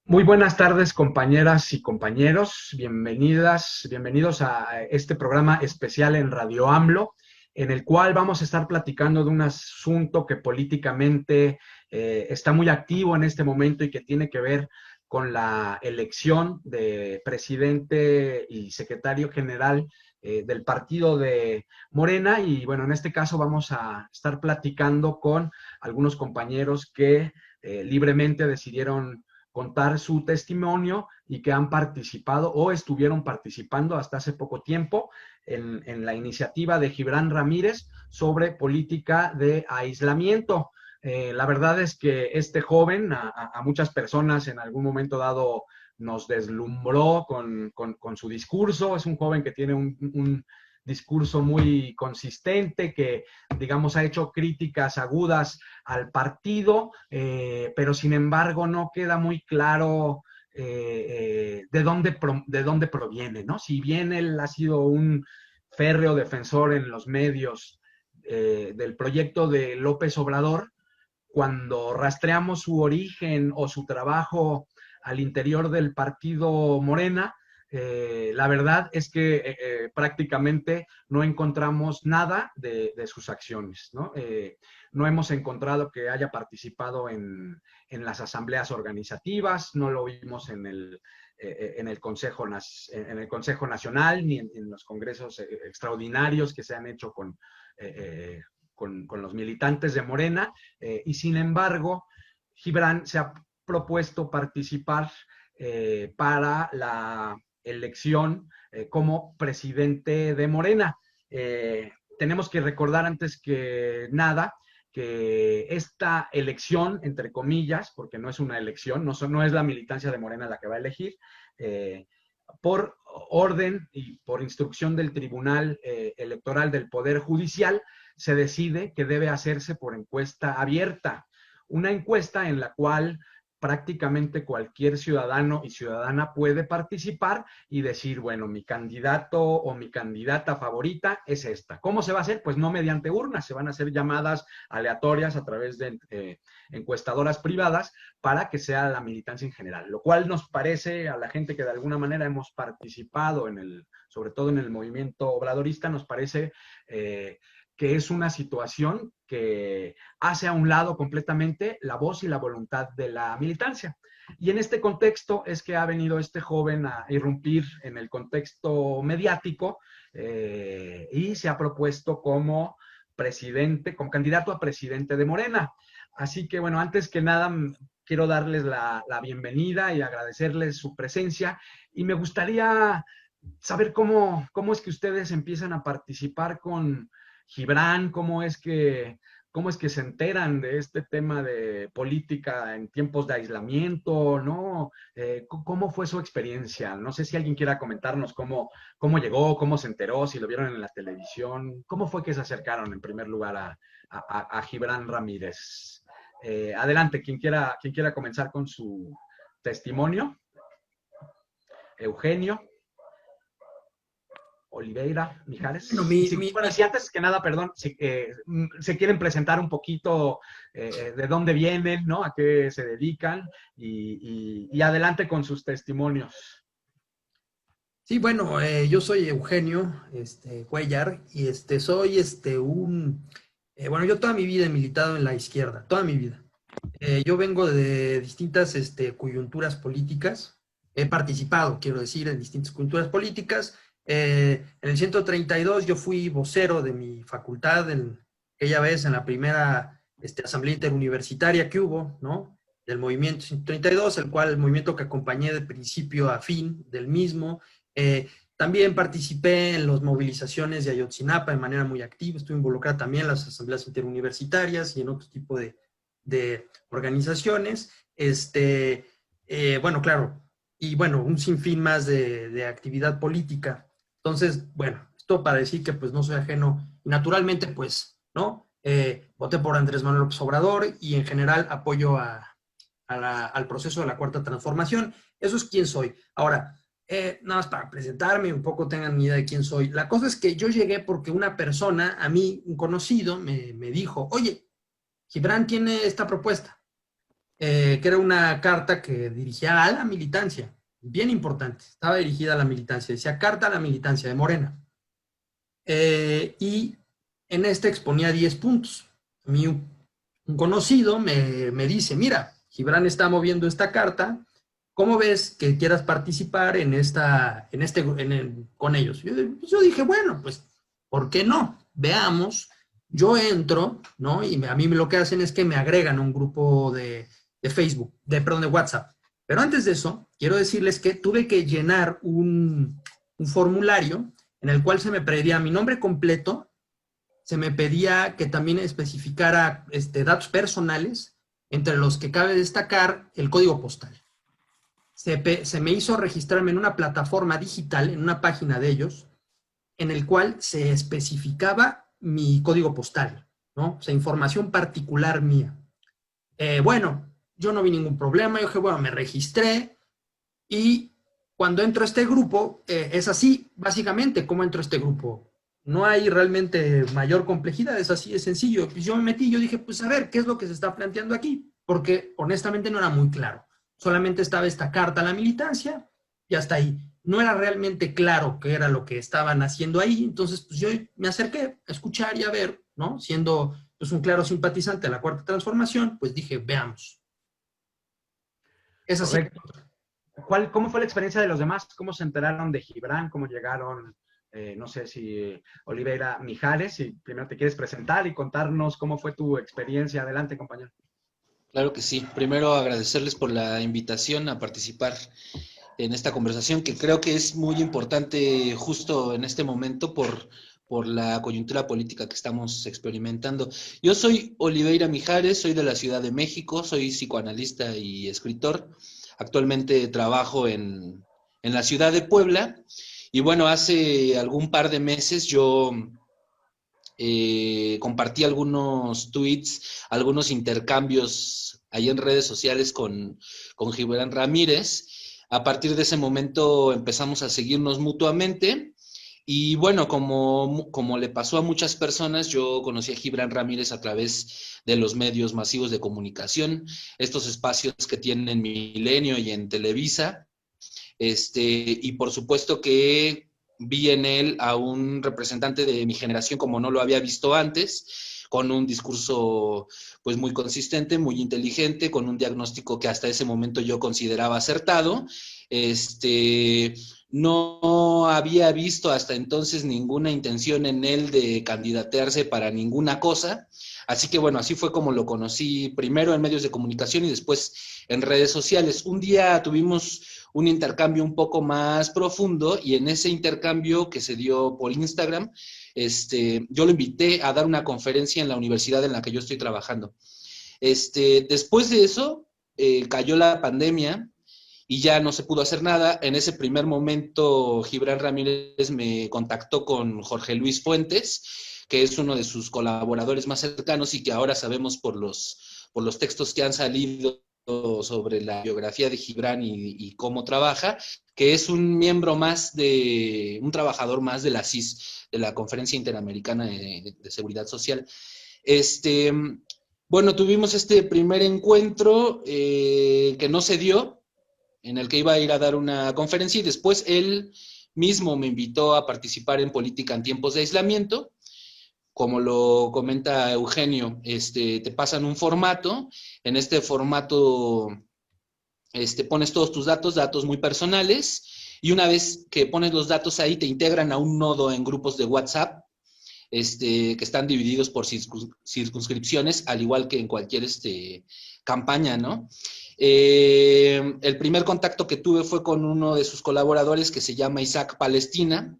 Muy buenas tardes, compañeras y compañeros. Bienvenidos a este programa especial en Radio AMLO, en el cual vamos a estar platicando de un asunto que políticamente está muy activo en este momento y que tiene que ver con la elección de presidente y secretario general del partido de Morena. Y bueno, en este caso vamos a estar platicando con algunos compañeros que libremente decidieron contar su testimonio y que han participado o estuvieron participando hasta hace poco tiempo en la iniciativa de Gibran Ramírez sobre política de aislamiento. La verdad es que este joven a muchas personas en algún momento dado nos deslumbró con su discurso. Es un joven que tiene un discurso muy consistente, que digamos ha hecho críticas agudas al partido, pero sin embargo no queda muy claro de dónde proviene, ¿no? Si bien él ha sido un férreo defensor en los medios del proyecto de López Obrador, cuando rastreamos su origen o su trabajo al interior del partido Morena, la verdad es que prácticamente no encontramos nada de sus acciones, ¿no? No hemos encontrado que haya participado en las asambleas organizativas, no lo vimos en el Consejo Nacional, ni en los congresos extraordinarios que se han hecho con los militantes de Morena, y sin embargo, Gibran se ha propuesto participar para la elección como presidente de Morena. Tenemos que recordar antes que nada que esta elección, entre comillas, porque no es una elección, no es la militancia de Morena la que va a elegir, por orden y por instrucción del Tribunal Electoral del Poder Judicial, se decide que debe hacerse por encuesta abierta. Una encuesta en la cual prácticamente cualquier ciudadano y ciudadana puede participar y decir, bueno, mi candidato o mi candidata favorita es esta. ¿Cómo se va a hacer? Pues no mediante urnas, se van a hacer llamadas aleatorias a través de encuestadoras privadas para que sea la militancia en general, lo cual nos parece a la gente que de alguna manera hemos participado sobre todo en el movimiento obradorista, nos parece que es una situación que hace a un lado completamente la voz y la voluntad de la militancia. Y en este contexto es que ha venido este joven a irrumpir en el contexto mediático y se ha propuesto como presidente, como candidato a presidente de Morena. Así que bueno, antes que nada quiero darles la bienvenida y agradecerles su presencia, y me gustaría saber cómo es que ustedes empiezan a participar con Gibran, cómo es que se enteran de este tema de política en tiempos de aislamiento, ¿no? ¿Cómo fue su experiencia? No sé si alguien quiera comentarnos cómo llegó, cómo se enteró, si lo vieron en la televisión, cómo fue que se acercaron en primer lugar a Gibran Ramírez. Adelante, quien quiera comenzar con su testimonio. Eugenio. Oliveira, Bueno, Mijares. Y si antes que nada, perdón, si se quieren presentar un poquito de dónde vienen, ¿no? A qué se dedican y adelante con sus testimonios. sí, bueno, yo soy Eugenio, Cuellar, y soy bueno, yo toda mi vida he militado en la izquierda, toda mi vida. Yo vengo de distintas coyunturas políticas, he participado, quiero decir, en distintas coyunturas políticas. En el 132 yo fui vocero de mi facultad, aquella vez en la primera asamblea interuniversitaria que hubo, ¿no? Del movimiento 132, el movimiento que acompañé de principio a fin del mismo. También participé en las movilizaciones de Ayotzinapa de manera muy activa, estuve involucrada también en las asambleas interuniversitarias y en otro tipo de organizaciones. Bueno, claro, y bueno, un sinfín más de actividad política. Entonces, bueno, esto para decir que pues no soy ajeno, y naturalmente pues, ¿no? Voté por Andrés Manuel López Obrador y en general apoyo al proceso de la Cuarta Transformación. Eso es quién soy. Ahora, nada más para presentarme, un poco tengan ni idea de quién soy. La cosa es que yo llegué porque una persona, a mí, un conocido, me dijo, oye, Gibran tiene esta propuesta. que era una carta que dirigía a la militancia, bien importante, estaba dirigida a la militancia, decía carta a la militancia de Morena. Y en este exponía 10 puntos. A mí un conocido me dice, mira, Gibran está moviendo esta carta, ¿cómo ves que quieras participar con ellos? Yo dije, bueno, pues, ¿por qué no? Veamos. Yo entro, ¿no? Y a mí lo que hacen es que me agregan a un grupo de Facebook, perdón, de WhatsApp. Pero antes de eso, quiero decirles que tuve que llenar un formulario en el cual se me pedía mi nombre completo, se me pedía que también especificara datos personales, entre los que cabe destacar el código postal. Se me hizo registrarme en una plataforma digital, en una página de ellos, en el cual se especificaba mi código postal, ¿no? O sea, información particular mía. Bueno, yo no vi ningún problema, yo dije, bueno, me registré y cuando entro a este grupo, es así, básicamente, ¿cómo entro a este grupo? No hay realmente mayor complejidad, es así, es sencillo. Pues yo me metí, yo dije, pues a ver, ¿qué es lo que se está planteando aquí? Porque honestamente no era muy claro. Solamente estaba esta carta a la militancia y hasta ahí. No era realmente claro qué era lo que estaban haciendo ahí, entonces pues yo me acerqué a escuchar y a ver, ¿no? Siendo pues un claro simpatizante de la Cuarta Transformación, pues dije, veamos. Es así. Correcto. ¿Cómo fue la experiencia de los demás? ¿Cómo se enteraron de Gibran? ¿Cómo llegaron? No sé si Oliveira Mijares, si primero te quieres presentar y contarnos cómo fue tu experiencia. Adelante, compañero. Claro que sí. Primero agradecerles por la invitación a participar en esta conversación, que creo que es muy importante justo en este momento por la coyuntura política que estamos experimentando. Yo soy Oliveira Mijares, soy de la Ciudad de México, soy psicoanalista y escritor. Actualmente trabajo en la ciudad de Puebla. Y bueno, hace algún par de meses yo compartí algunos tweets, algunos intercambios ahí en redes sociales con Gibran Ramírez. A partir de ese momento empezamos a seguirnos mutuamente. Y bueno, como le pasó a muchas personas, yo conocí a Gibran Ramírez a través de los medios masivos de comunicación, estos espacios que tienen en Milenio y en Televisa. Y por supuesto que vi en él a un representante de mi generación como no lo había visto antes, con un discurso pues muy consistente, muy inteligente, con un diagnóstico que hasta ese momento yo consideraba acertado. No había visto hasta entonces ninguna intención en él de candidatearse para ninguna cosa. Así que bueno, así fue como lo conocí, primero en medios de comunicación y después en redes sociales. Un día tuvimos un intercambio un poco más profundo y en ese intercambio que se dio por Instagram, yo lo invité a dar una conferencia en la universidad en la que yo estoy trabajando. Después de eso, cayó la pandemia y ya no se pudo hacer nada. En ese primer momento, Gibran Ramírez me contactó con Jorge Luis Fuentes, que es uno de sus colaboradores más cercanos y que ahora sabemos por los textos que han salido sobre la biografía de Gibran y cómo trabaja, que es un miembro más un trabajador más de la CIS, de la Conferencia Interamericana de Seguridad Social. Bueno, tuvimos este primer encuentro que no se dio, en el que iba a ir a dar una conferencia y después él mismo me invitó a participar en Política en Tiempos de Aislamiento. Como lo comenta Eugenio, te pasan un formato, en este formato pones todos tus datos muy personales, y una vez que pones los datos ahí, te integran a un nodo en grupos de WhatsApp, que están divididos por circunscripciones, al igual que en cualquier campaña, ¿no? El primer contacto que tuve fue con uno de sus colaboradores que se llama Isaac Palestina,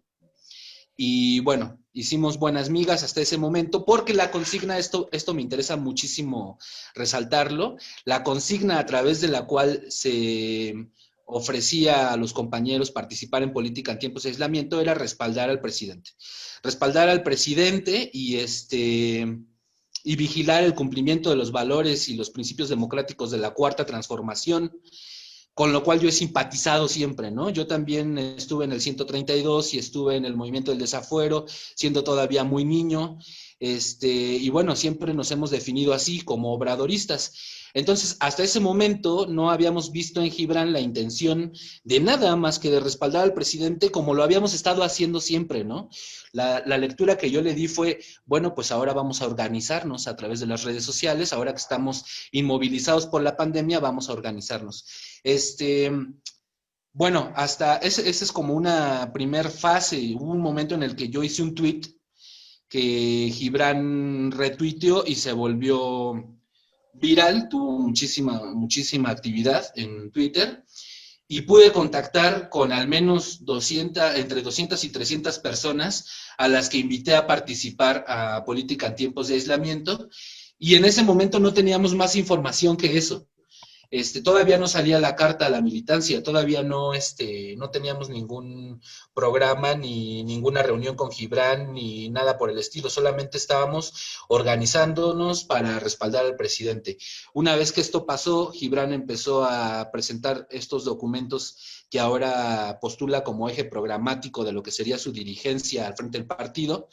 y bueno, hicimos buenas migas hasta ese momento, porque la consigna, esto me interesa muchísimo resaltarlo, la consigna a través de la cual se ofrecía a los compañeros participar en política en tiempos de aislamiento era respaldar al presidente. Respaldar al presidente y vigilar el cumplimiento de los valores y los principios democráticos de la Cuarta Transformación, con lo cual yo he simpatizado siempre, ¿no? Yo también estuve en el 132 y estuve en el movimiento del desafuero, siendo todavía muy niño. y bueno, siempre nos hemos definido así, como obradoristas. Entonces, hasta ese momento no habíamos visto en Gibran la intención de nada más que de respaldar al presidente como lo habíamos estado haciendo siempre, ¿no? La lectura que yo le di fue, bueno, pues ahora vamos a organizarnos a través de las redes sociales, ahora que estamos inmovilizados por la pandemia, vamos a organizarnos. Bueno, hasta ese es como una primer fase. Hubo un momento en el que yo hice un tweet que Gibran retuiteó y se volvió viral, tuvo muchísima actividad en Twitter y pude contactar con al menos entre 200 y 300 personas a las que invité a participar a Política en Tiempos de Aislamiento, y en ese momento no teníamos más información que eso. Todavía no salía la carta a la militancia, todavía no teníamos ningún programa ni ninguna reunión con Gibran ni nada por el estilo, solamente estábamos organizándonos para respaldar al presidente. Una vez que esto pasó, Gibran empezó a presentar estos documentos que ahora postula como eje programático de lo que sería su dirigencia al frente del partido.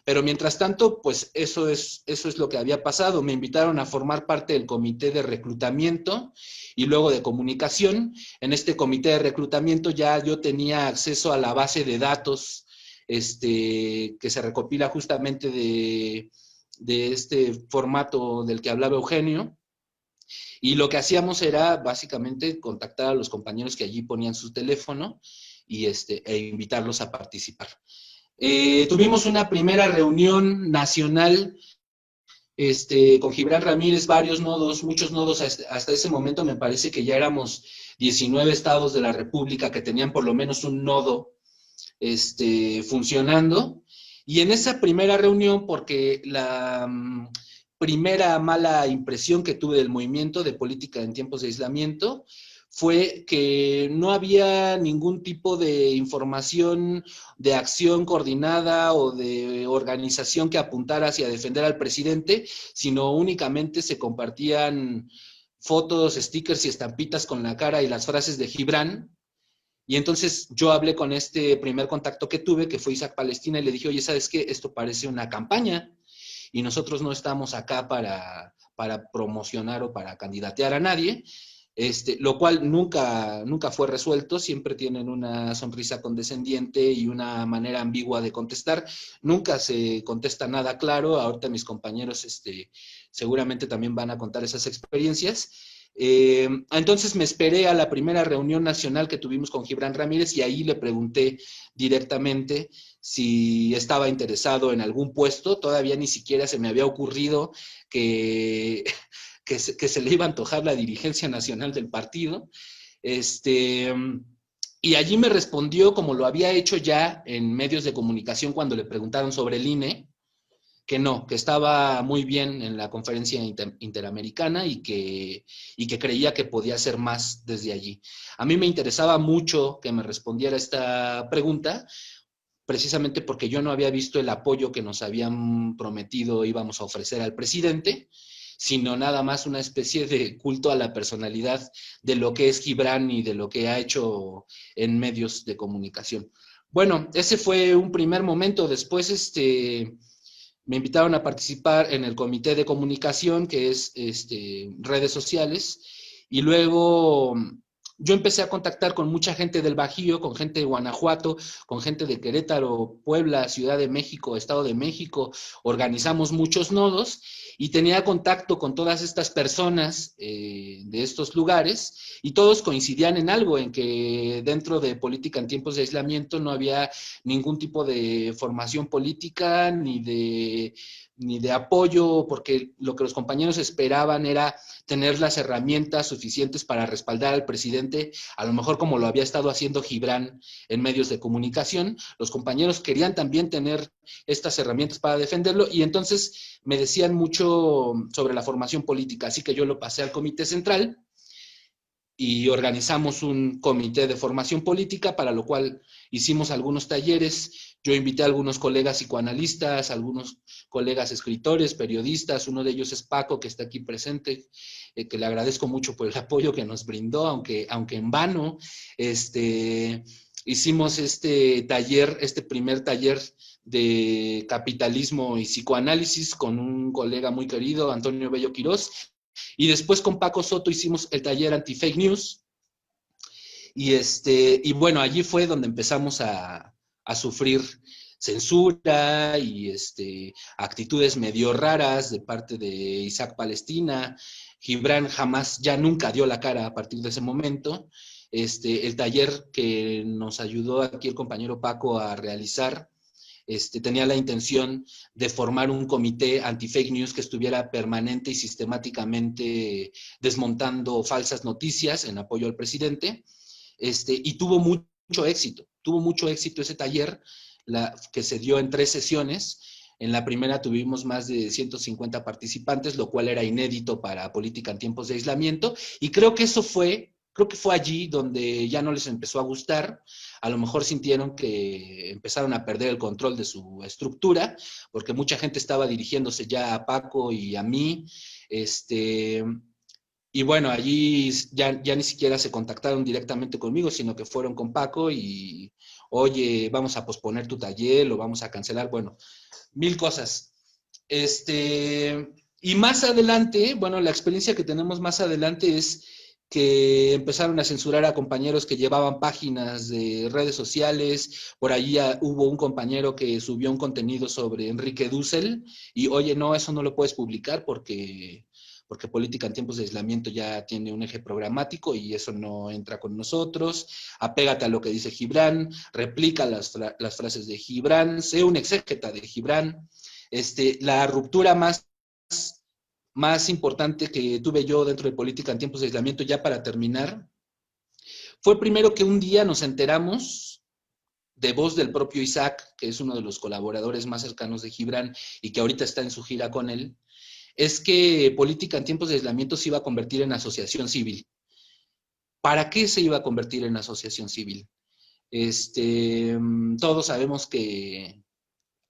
Pero mientras tanto, pues eso es lo que había pasado. Me invitaron a formar parte del comité de reclutamiento y luego de comunicación. En este comité de reclutamiento ya yo tenía acceso a la base de datos que se recopila justamente de este formato del que hablaba Eugenio. Y lo que hacíamos era básicamente contactar a los compañeros que allí ponían su teléfono e invitarlos a participar. Tuvimos una primera reunión nacional con Gibran Ramírez, varios nodos, muchos nodos. Hasta ese momento me parece que ya éramos 19 estados de la República que tenían por lo menos un nodo funcionando. Y en esa primera reunión, porque la primera mala impresión que tuve del movimiento de Política en Tiempos de Aislamiento fue que no había ningún tipo de información de acción coordinada o de organización que apuntara hacia defender al presidente, sino únicamente se compartían fotos, stickers y estampitas con la cara y las frases de Gibran. Y entonces yo hablé con este primer contacto que tuve, que fue Isaac Palestina, y le dije, oye, ¿sabes qué? Esto parece una campaña y nosotros no estamos acá para promocionar o para candidatear a nadie. Lo cual nunca fue resuelto, siempre tienen una sonrisa condescendiente y una manera ambigua de contestar, nunca se contesta nada claro. Ahorita mis compañeros seguramente también van a contar esas experiencias. Entonces me esperé a la primera reunión nacional que tuvimos con Gibran Ramírez y ahí le pregunté directamente si estaba interesado en algún puesto. Todavía ni siquiera se me había ocurrido que se le iba a antojar la dirigencia nacional del partido. Y allí me respondió, como lo había hecho ya en medios de comunicación cuando le preguntaron sobre el INE, que no, que estaba muy bien en la conferencia interamericana y que creía que podía hacer más desde allí. A mí me interesaba mucho que me respondiera esta pregunta, precisamente porque yo no había visto el apoyo que nos habían prometido íbamos a ofrecer al presidente, sino nada más una especie de culto a la personalidad de lo que es Gibran y de lo que ha hecho en medios de comunicación. Bueno, ese fue un primer momento. Después me invitaron a participar en el comité de comunicación, que es redes sociales, y luego yo empecé a contactar con mucha gente del Bajío, con gente de Guanajuato, con gente de Querétaro, Puebla, Ciudad de México, Estado de México. Organizamos muchos nodos y tenía contacto con todas estas personas de estos lugares, y todos coincidían en algo, en que dentro de Política en Tiempos de Aislamiento no había ningún tipo de formación política ni de apoyo, porque lo que los compañeros esperaban era tener las herramientas suficientes para respaldar al presidente, a lo mejor como lo había estado haciendo Gibran en medios de comunicación. Los compañeros querían también tener estas herramientas para defenderlo, y entonces me decían mucho sobre la formación política, así que yo lo pasé al comité central y organizamos un comité de formación política, para lo cual hicimos algunos talleres. Yo invité a algunos colegas psicoanalistas, algunos colegas escritores, periodistas. Uno de ellos es Paco, que está aquí presente, que le agradezco mucho por el apoyo que nos brindó, aunque en vano. Hicimos este primer taller de capitalismo y psicoanálisis con un colega muy querido, Antonio Bello Quirós, y después con Paco Soto hicimos el taller Anti-Fake News, y bueno, allí fue donde empezamos a sufrir censura y actitudes medio raras de parte de Isaac Palestina. Gibran jamás, ya nunca dio la cara a partir de ese momento. El taller que nos ayudó aquí el compañero Paco a realizar, tenía la intención de formar un comité anti-fake news que estuviera permanente y sistemáticamente desmontando falsas noticias en apoyo al presidente, y tuvo mucho éxito ese taller, que se dio en 3 sesiones. En la primera tuvimos más de 150 participantes, lo cual era inédito para política en tiempos de aislamiento, y creo que fue allí donde ya no les empezó a gustar. A lo mejor sintieron que empezaron a perder el control de su estructura, porque mucha gente estaba dirigiéndose ya a Paco y a mí, y bueno, allí ya ni siquiera se contactaron directamente conmigo, sino que fueron con Paco y, oye, vamos a posponer tu taller, lo vamos a cancelar, bueno, 1000 cosas. Y más adelante, bueno, la experiencia que tenemos más adelante es que empezaron a censurar a compañeros que llevaban páginas de redes sociales. Por allí hubo un compañero que subió un contenido sobre Enrique Dussel y, oye, no, eso no lo puedes publicar porque política en tiempos de aislamiento ya tiene un eje programático y eso no entra con nosotros. Apégate a lo que dice Gibran, replica las frases de Gibran, sé un exégeta de Gibran. La ruptura más importante que tuve yo dentro de política en tiempos de aislamiento, ya para terminar, fue primero que un día nos enteramos de voz del propio Isaac, que es uno de los colaboradores más cercanos de Gibran y que ahorita está en su gira con él, es que política en tiempos de aislamiento se iba a convertir en asociación civil. ¿Para qué se iba a convertir en asociación civil? Todos sabemos que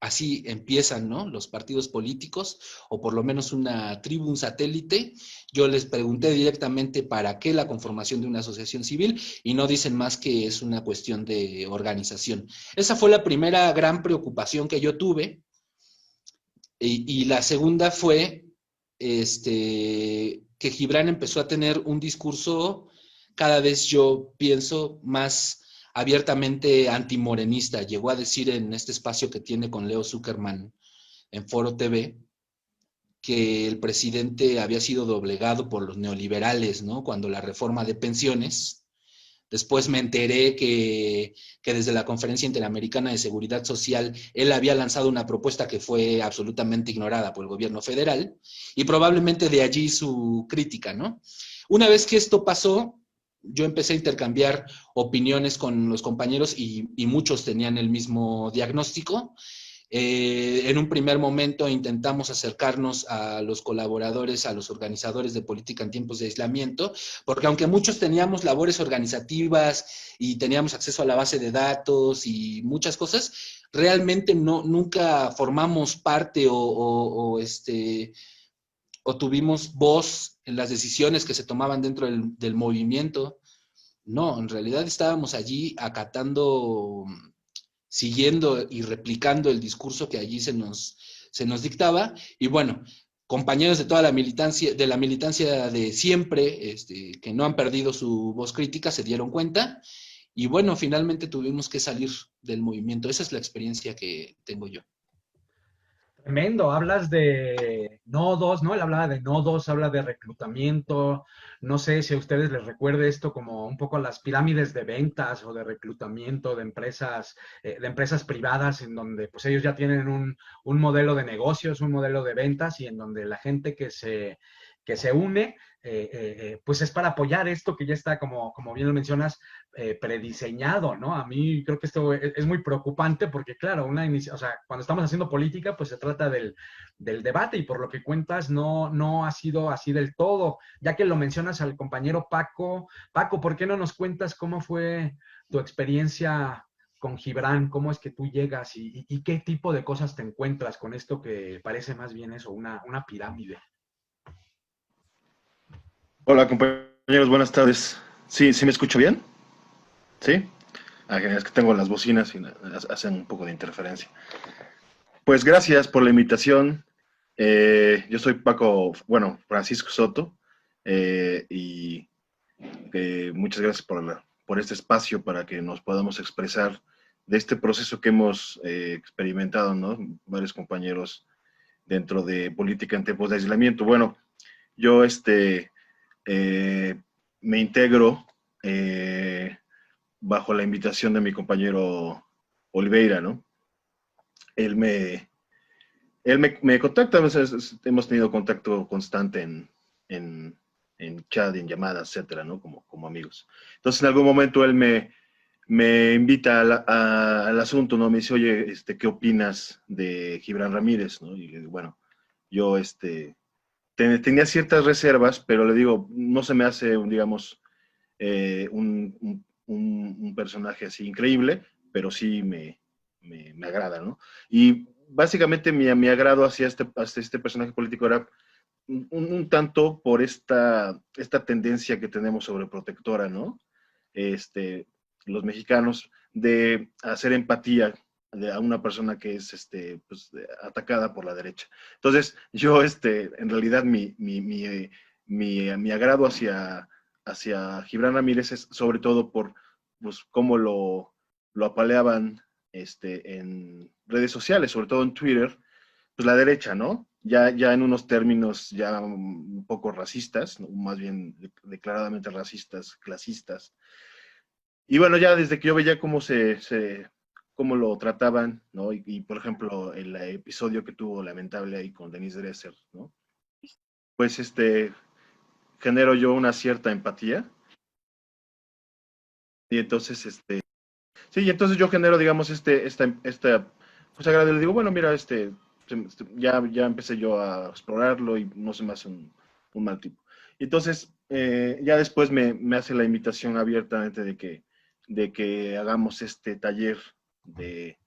así empiezan, ¿no?, los partidos políticos, o por lo menos una tribu, un satélite. Yo les pregunté directamente para qué la conformación de una asociación civil y no dicen más que es una cuestión de organización. Esa fue la primera gran preocupación que yo tuve. Y la segunda fue que Gibran empezó a tener un discurso, cada vez yo pienso, más abiertamente antimorenista. Llegó a decir en este espacio que tiene con Leo Zuckerman en Foro TV que el presidente había sido doblegado por los neoliberales, ¿no?, cuando la reforma de pensiones. Después me enteré que desde la Conferencia Interamericana de Seguridad Social él había lanzado una propuesta que fue absolutamente ignorada por el gobierno federal, y probablemente de allí su crítica, ¿no? Una vez que esto pasó, yo empecé a intercambiar opiniones con los compañeros y muchos tenían el mismo diagnóstico. En un primer momento intentamos acercarnos a los colaboradores, a los organizadores de política en tiempos de aislamiento, porque aunque muchos teníamos labores organizativas y teníamos acceso a la base de datos y muchas cosas, realmente nunca formamos parte o tuvimos voz en las decisiones que se tomaban dentro del movimiento. No, en realidad estábamos allí acatando, siguiendo y replicando el discurso que allí se nos dictaba. Y bueno, compañeros de toda la militancia de siempre, que no han perdido su voz crítica, se dieron cuenta. Y bueno, finalmente tuvimos que salir del movimiento. Esa es la experiencia que tengo yo. Tremendo, hablas de nodos, ¿no? Él hablaba de nodos, habla de reclutamiento. No sé si a ustedes les recuerde esto como un poco las pirámides de ventas o de reclutamiento de empresas privadas, en donde pues ellos ya tienen un modelo de negocios, un modelo de ventas, y en donde la gente que se une, pues es para apoyar esto que ya está, como bien lo mencionas, prediseñado, ¿no? A mí creo que esto es muy preocupante porque, claro, o sea, cuando estamos haciendo política, pues se trata del debate, y por lo que cuentas no ha sido así del todo. Ya que lo mencionas al compañero Paco, ¿por qué no nos cuentas cómo fue tu experiencia con Gibran? ¿Cómo es que tú llegas y qué tipo de cosas te encuentras con esto que parece más bien eso, una pirámide? Hola compañeros, buenas tardes. ¿Sí me escucho bien? ¿Sí? Es que tengo las bocinas y hacen un poco de interferencia. Pues gracias por la invitación. Yo soy Francisco Soto, y muchas gracias por este espacio para que nos podamos expresar de este proceso que hemos experimentado, ¿no? Varios compañeros dentro de política en tiempos de aislamiento. Bueno, yo me integro bajo la invitación de mi compañero Oliveira, ¿no? Él me contacta, a veces hemos tenido contacto constante en chat, en llamadas, etcétera, ¿no? Como amigos. Entonces, en algún momento él me invita al asunto, ¿no? Me dice, oye, ¿qué opinas de Gibran Ramírez, ¿no? Y le digo, bueno, yo tenía ciertas reservas, pero le digo, no se me hace, digamos, un personaje así increíble, pero sí me agrada, ¿no? Y básicamente mi agrado hacia este personaje político era un tanto por esta tendencia que tenemos sobreprotectora, ¿no? Los mexicanos, de hacer empatía a una persona que es pues, atacada por la derecha. Entonces, yo en realidad mi agrado hacia Gibran Ramírez es sobre todo por pues, cómo lo apaleaban en redes sociales, sobre todo en Twitter, pues la derecha, ¿no? Ya en unos términos ya un poco racistas, ¿no? Más bien declaradamente racistas, clasistas. Y bueno, ya desde que yo veía cómo lo trataban, ¿no? Por ejemplo, el episodio que tuvo lamentable ahí con Denise Dresser, ¿no? Pues genero yo una cierta empatía. Y entonces, sí, y entonces yo genero, digamos, pues agrado, le digo, bueno, mira, ya empecé yo a explorarlo y no se me hace un mal tipo. Y entonces, ya después me hace la invitación abiertamente de que hagamos este taller de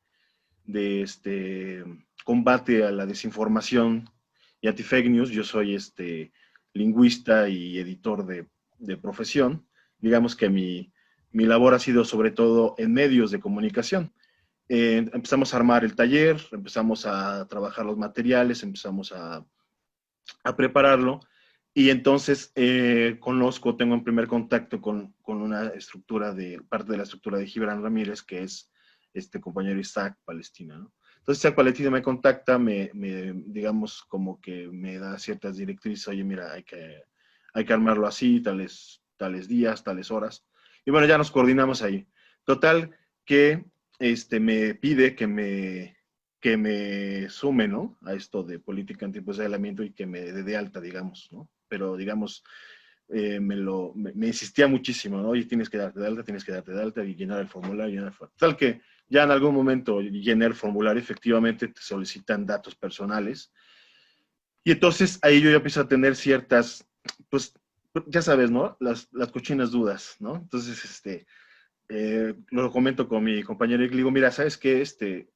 combate a la desinformación y anti-fake news. Yo soy lingüista y editor de profesión. Digamos que mi labor ha sido sobre todo en medios de comunicación. Empezamos a armar el taller, empezamos a trabajar los materiales, empezamos a prepararlo, y entonces tengo en primer contacto con una parte de la estructura de Gibran Ramírez, que es este compañero Isaac Palestina, ¿no? Entonces Isaac Palestina me contacta, digamos, como que me da ciertas directrices, oye, mira, hay que armarlo así, tales días, tales horas, y bueno, ya nos coordinamos ahí. Total, que me pide que me sume, ¿no? A esto de política en tiempos de aislamiento y que me dé de alta, digamos, ¿no? Pero, digamos, me insistía muchísimo, ¿no? Y tienes que darte de alta y llenar el formulario. Tal que ya en algún momento llené el formulario, efectivamente te solicitan datos personales. Y entonces ahí yo ya empiezo a tener ciertas, pues, ya sabes, ¿no? Las cochinas dudas, ¿no? Entonces, lo comento con mi compañero y le digo, mira, ¿sabes qué?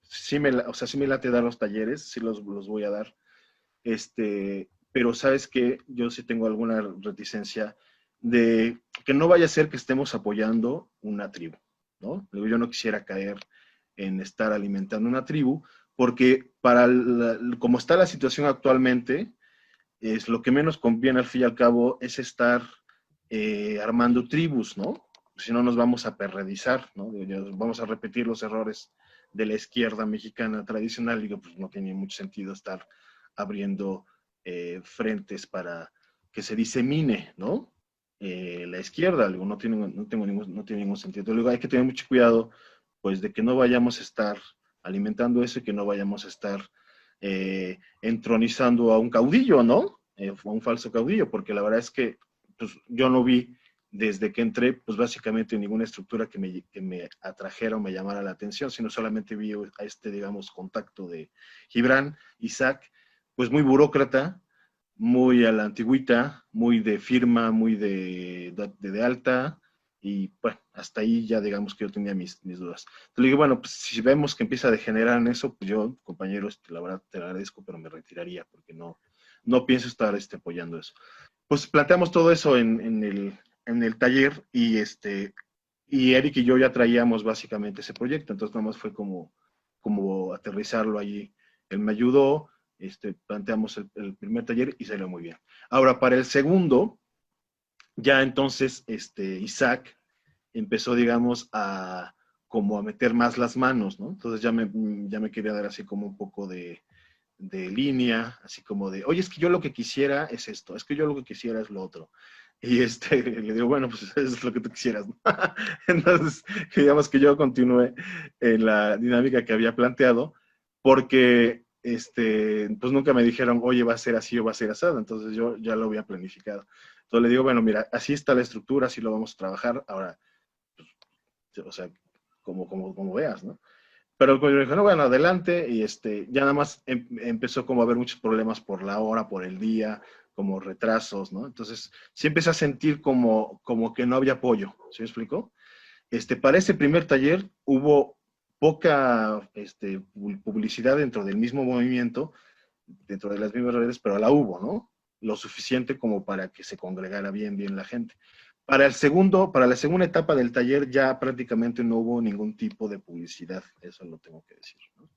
Sí me late dar los talleres, sí los voy a dar, pero ¿sabes qué? Yo sí tengo alguna reticencia de que no vaya a ser que estemos apoyando una tribu, ¿no? Yo no quisiera caer en estar alimentando una tribu, porque como está la situación actualmente, es lo que menos conviene al fin y al cabo es estar armando tribus, ¿no? Si no nos vamos a perredizar, ¿no? Vamos a repetir los errores de la izquierda mexicana tradicional, digo, pues no tiene mucho sentido estar abriendo frentes para que se disemine, ¿no? La izquierda, digo, no tiene ningún sentido. Luego hay que tener mucho cuidado, pues, de que no vayamos a estar alimentando eso y que no vayamos a estar entronizando a un caudillo, ¿no? A un falso caudillo, porque la verdad es que pues, yo no vi desde que entré, pues básicamente ninguna estructura que me atrajera o me llamara la atención, sino solamente vi a digamos, contacto de Gibran, Isaac, pues muy burócrata, muy a la antigüita, muy de firma, muy de alta, y bueno, hasta ahí ya digamos que yo tenía mis dudas. Entonces le digo, bueno, pues si vemos que empieza a degenerar en eso, pues yo, compañero, la verdad te lo agradezco, pero me retiraría, porque no pienso estar apoyando eso. Pues planteamos todo eso en el taller, y Eric y yo ya traíamos básicamente ese proyecto, entonces nada más fue como aterrizarlo allí él me ayudó, planteamos el primer taller y salió muy bien. Ahora, para el segundo, ya entonces Isaac empezó, digamos, como a meter más las manos, ¿no? Entonces ya me quería dar así como un poco de línea, así como de, oye, es que yo lo que quisiera es esto, es que yo lo que quisiera es lo otro. Y le digo, bueno, pues eso es lo que tú quisieras, ¿no? Entonces, digamos que yo continué en la dinámica que había planteado, porque pues nunca me dijeron, oye, va a ser así o va a ser asado, entonces yo ya lo había planificado. Entonces le digo, bueno, mira, así está la estructura, así lo vamos a trabajar, ahora, pues, o sea, como veas, ¿no? Pero me dijo, no, bueno, adelante, y ya nada más empezó como a haber muchos problemas por la hora, por el día, como retrasos, ¿no? Entonces, sí empecé a sentir como que no había apoyo, ¿sí me explicó? Para ese primer taller hubo poca publicidad dentro del mismo movimiento, dentro de las mismas redes, pero la hubo, ¿no? Lo suficiente como para que se congregara bien la gente. Para la segunda etapa del taller ya prácticamente no hubo ningún tipo de publicidad, eso lo tengo que decir, ¿no?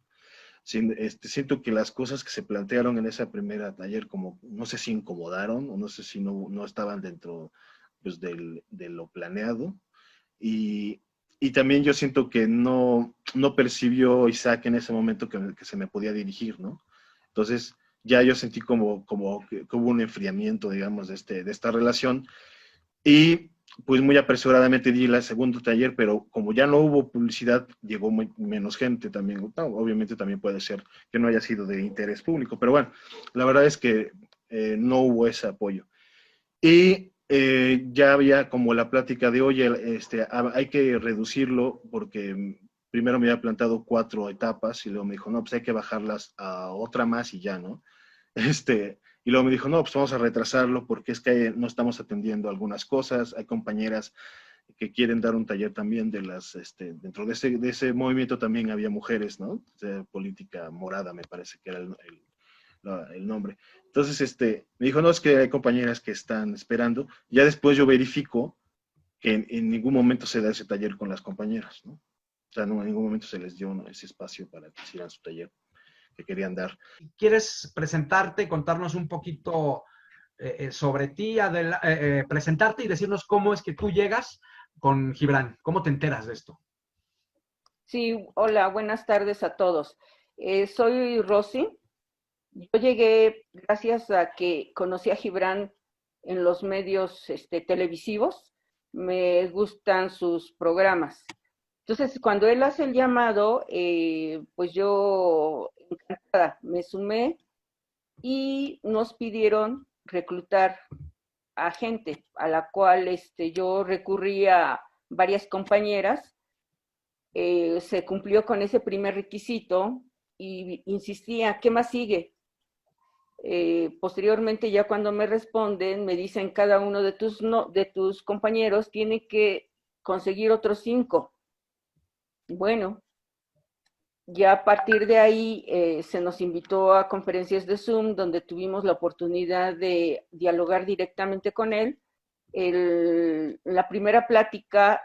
Siento que las cosas que se plantearon en esa primera taller, como no sé si incomodaron o no sé si no estaban dentro, pues, de lo planeado. Y también yo siento que no percibió Isaac en ese momento que se me podía dirigir, ¿no? Entonces ya yo sentí como que hubo un enfriamiento, digamos, de esta relación. Y pues muy apresuradamente di el segundo taller, pero como ya no hubo publicidad, llegó menos gente también. No, obviamente también puede ser que no haya sido de interés público, pero bueno, la verdad es que no hubo ese apoyo. Y ya había como la plática de, oye, hay que reducirlo porque primero me había plantado 4 etapas y luego me dijo, no, pues hay que bajarlas a otra más y ya, ¿no? Y luego me dijo, no, pues vamos a retrasarlo porque es que no estamos atendiendo algunas cosas, hay compañeras que quieren dar un taller también dentro de ese movimiento también había mujeres, ¿no? De política morada, me parece que era el nombre. Entonces, me dijo, no, es que hay compañeras que están esperando. Ya después yo verifico que en ningún momento se da ese taller con las compañeras, ¿no? O sea, no, en ningún momento se les dio ese espacio para que hicieran su taller que querían dar. ¿Quieres presentarte, contarnos un poquito sobre ti, presentarte y decirnos cómo es que tú llegas con Gibran? ¿Cómo te enteras de esto? Sí, hola, buenas tardes a todos. Soy Rosy. Yo llegué gracias a que conocí a Gibran en los medios televisivos. Me gustan sus programas. Entonces, cuando él hace el llamado, pues yo encantada me sumé y nos pidieron reclutar a gente a la cual yo recurrí a varias compañeras. Se cumplió con ese primer requisito y insistía, ¿qué más sigue? Posteriormente, ya cuando me responden, me dicen cada uno de tus compañeros tiene que conseguir otros 5. Bueno, ya a partir de ahí se nos invitó a conferencias de Zoom donde tuvimos la oportunidad de dialogar directamente con él. La primera plática,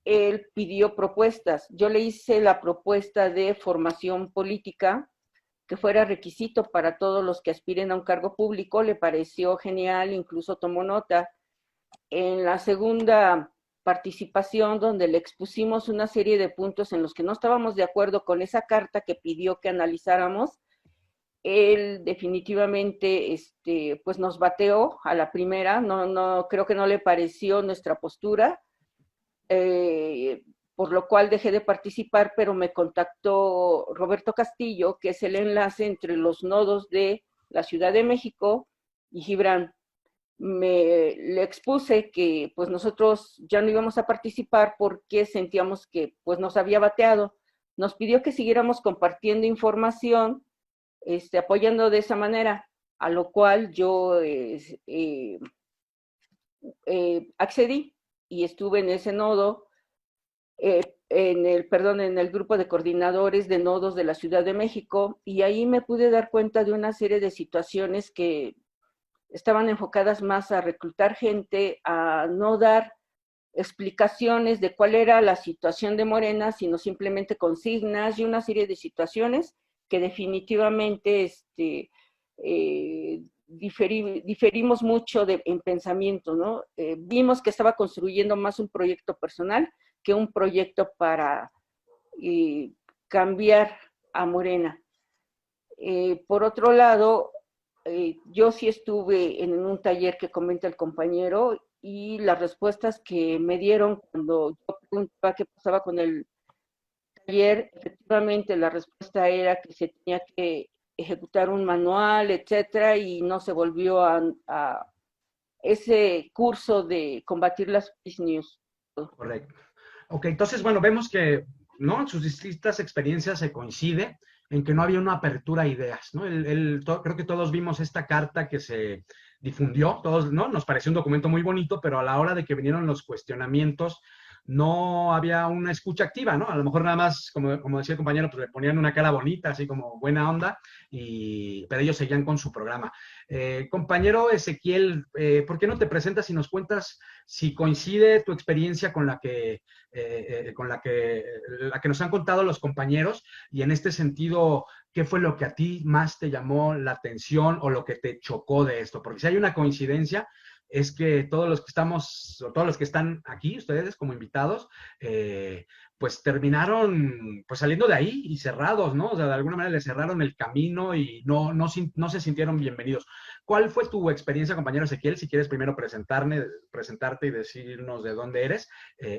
él pidió propuestas. Yo le hice la propuesta de formación política, que fuera requisito para todos los que aspiren a un cargo público. Le pareció genial, incluso tomó nota. En la segunda participación, donde le expusimos una serie de puntos en los que no estábamos de acuerdo con esa carta que pidió que analizáramos, él definitivamente pues nos bateó a la primera. No creo que no le pareció nuestra postura, por lo cual dejé de participar, pero me contactó Roberto Castillo, que es el enlace entre los nodos de la Ciudad de México y Gibran. Le expuse que pues nosotros ya no íbamos a participar porque sentíamos que pues nos había bateado. Nos pidió que siguiéramos compartiendo información, apoyando de esa manera, a lo cual yo accedí y estuve en ese nodo, en el grupo de coordinadores de nodos de la Ciudad de México, y ahí me pude dar cuenta de una serie de situaciones que estaban enfocadas más a reclutar gente, a no dar explicaciones de cuál era la situación de Morena, sino simplemente consignas y una serie de situaciones que definitivamente diferimos mucho en pensamiento, ¿no? Vimos que estaba construyendo más un proyecto personal que un proyecto para cambiar a Morena. Por otro lado, yo sí estuve en un taller que comenta el compañero y las respuestas que me dieron cuando yo preguntaba qué pasaba con el taller, efectivamente la respuesta era que se tenía que ejecutar un manual, etcétera, y no se volvió a ese curso de combatir las fake news. Correcto. Ok, entonces, bueno, vemos que, ¿no? En sus distintas experiencias se coincide en que no había una apertura a ideas, ¿no? Creo que todos vimos esta carta que se difundió, todos, ¿no? Nos pareció un documento muy bonito, pero a la hora de que vinieron los cuestionamientos, no había una escucha activa, ¿no? A lo mejor nada más, como decía el compañero, pues le ponían una cara bonita, así como buena onda, pero ellos seguían con su programa. Compañero Ezequiel, ¿por qué no te presentas y nos cuentas si coincide tu experiencia con la que nos han contado los compañeros? Y en este sentido, ¿qué fue lo que a ti más te llamó la atención o lo que te chocó de esto? Porque si hay una coincidencia, es que todos los que están aquí, ustedes como invitados, pues terminaron pues saliendo de ahí y cerrados, ¿no? O sea, de alguna manera le cerraron el camino y no se sintieron bienvenidos. ¿Cuál fue tu experiencia, compañero Ezequiel? Si quieres primero presentarte y decirnos de dónde eres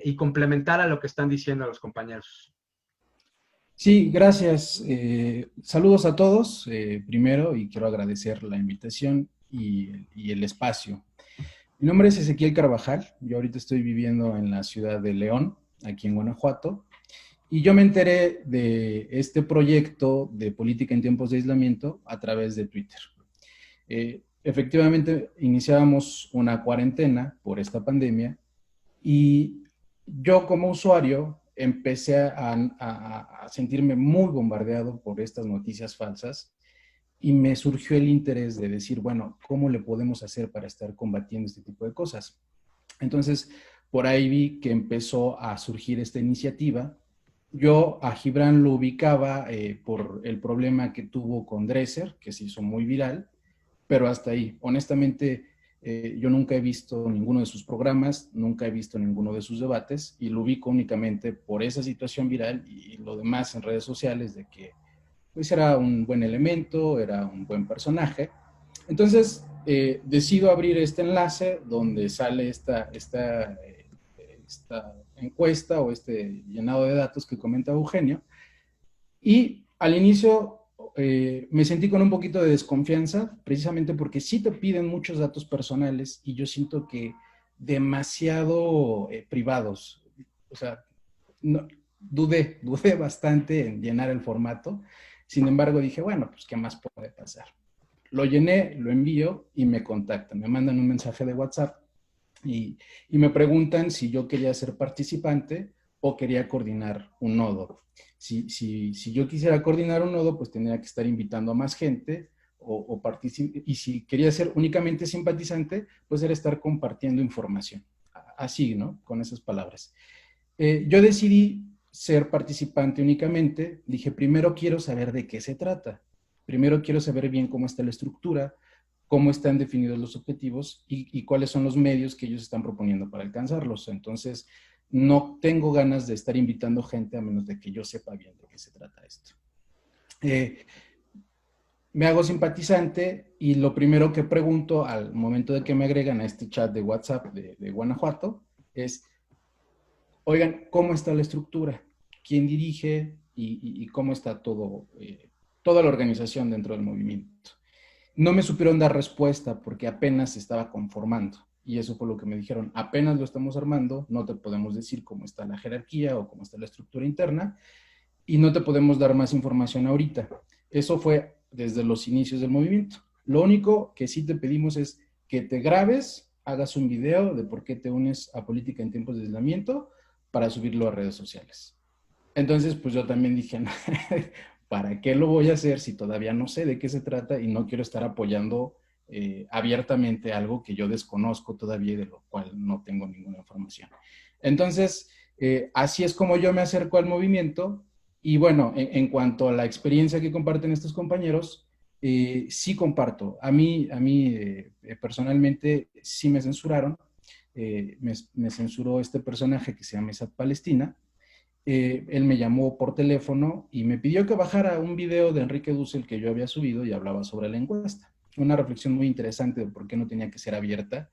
y complementar a lo que están diciendo los compañeros. Sí, gracias. Saludos a todos, primero, y quiero agradecer la invitación y el espacio. Mi nombre es Ezequiel Carvajal, yo ahorita estoy viviendo en la ciudad de León, aquí en Guanajuato, y yo me enteré de este proyecto de política en tiempos de aislamiento a través de Twitter. Efectivamente, iniciábamos una cuarentena por esta pandemia y yo como usuario empecé a sentirme muy bombardeado por estas noticias falsas y me surgió el interés de decir, bueno, ¿cómo le podemos hacer para estar combatiendo este tipo de cosas? Entonces, por ahí vi que empezó a surgir esta iniciativa. Yo a Gibran lo ubicaba por el problema que tuvo con Dresser, que se hizo muy viral, pero hasta ahí. Honestamente, yo nunca he visto ninguno de sus programas, nunca he visto ninguno de sus debates y lo ubico únicamente por esa situación viral y lo demás en redes sociales de que pues era un buen elemento, era un buen personaje. Entonces, decido abrir este enlace donde sale esta encuesta o este llenado de datos que comenta Eugenio. Y al inicio me sentí con un poquito de desconfianza, precisamente porque sí te piden muchos datos personales y yo siento que demasiado privados. O sea, no, dudé bastante en llenar el formato. Sin embargo, dije, bueno, pues, ¿qué más puede pasar? Lo llené, lo envío y me contactan. Me mandan un mensaje de WhatsApp y me preguntan si yo quería ser participante o quería coordinar un nodo. Si yo quisiera coordinar un nodo, pues tendría que estar invitando a más gente y si quería ser únicamente simpatizante, pues era estar compartiendo información. Así, ¿no? Con esas palabras. Yo decidí ser participante únicamente. Dije, primero quiero saber de qué se trata. Primero quiero saber bien cómo está la estructura, cómo están definidos los objetivos y cuáles son los medios que ellos están proponiendo para alcanzarlos. Entonces, no tengo ganas de estar invitando gente a menos de que yo sepa bien de qué se trata esto. Me hago simpatizante y lo primero que pregunto al momento de que me agregan a este chat de WhatsApp de Guanajuato es, oigan, ¿cómo está la estructura? ¿Quién dirige? Y cómo está toda la organización dentro del movimiento. No me supieron dar respuesta porque apenas se estaba conformando. Y eso fue lo que me dijeron. Apenas lo estamos armando, no te podemos decir cómo está la jerarquía o cómo está la estructura interna y no te podemos dar más información ahorita. Eso fue desde los inicios del movimiento. Lo único que sí te pedimos es que te grabes, hagas un video de por qué te unes a Política en Tiempos de Aislamiento para subirlo a redes sociales. Entonces, pues yo también dije, ¿para qué lo voy a hacer si todavía no sé de qué se trata y no quiero estar apoyando abiertamente algo que yo desconozco todavía y de lo cual no tengo ninguna información? Entonces, así es como yo me acerco al movimiento Y bueno, en cuanto a la experiencia que comparten estos compañeros, sí comparto. A mí personalmente sí me censuraron. Me censuró este personaje que se llama Isaac Palestina. Él me llamó por teléfono y me pidió que bajara un video de Enrique Dussel que yo había subido y hablaba sobre la encuesta. Una reflexión muy interesante de por qué no tenía que ser abierta.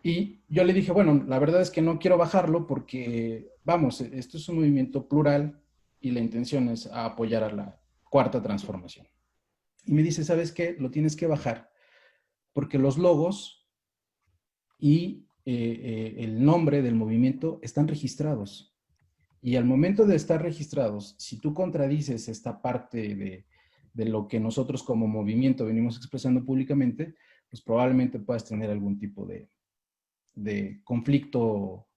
Y yo le dije, bueno, la verdad es que no quiero bajarlo porque, vamos, esto es un movimiento plural y la intención es apoyar a la cuarta transformación. Y me dice, ¿sabes qué? Lo tienes que bajar porque los logos y el nombre del movimiento están registrados. Y al momento de estar registrados, si tú contradices esta parte de lo que nosotros como movimiento venimos expresando públicamente, pues probablemente puedas tener algún tipo de conflicto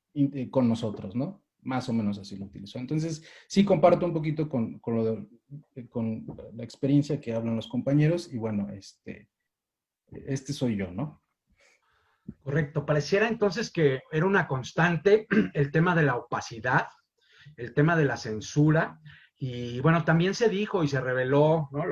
con nosotros, ¿no? Más o menos así lo utilizó. Entonces, sí comparto un poquito con la experiencia que hablan los compañeros y bueno, este soy yo, ¿no? Correcto. Pareciera entonces que era una constante el tema de la opacidad, el tema de la censura, y bueno, también se dijo y se reveló, ¿no?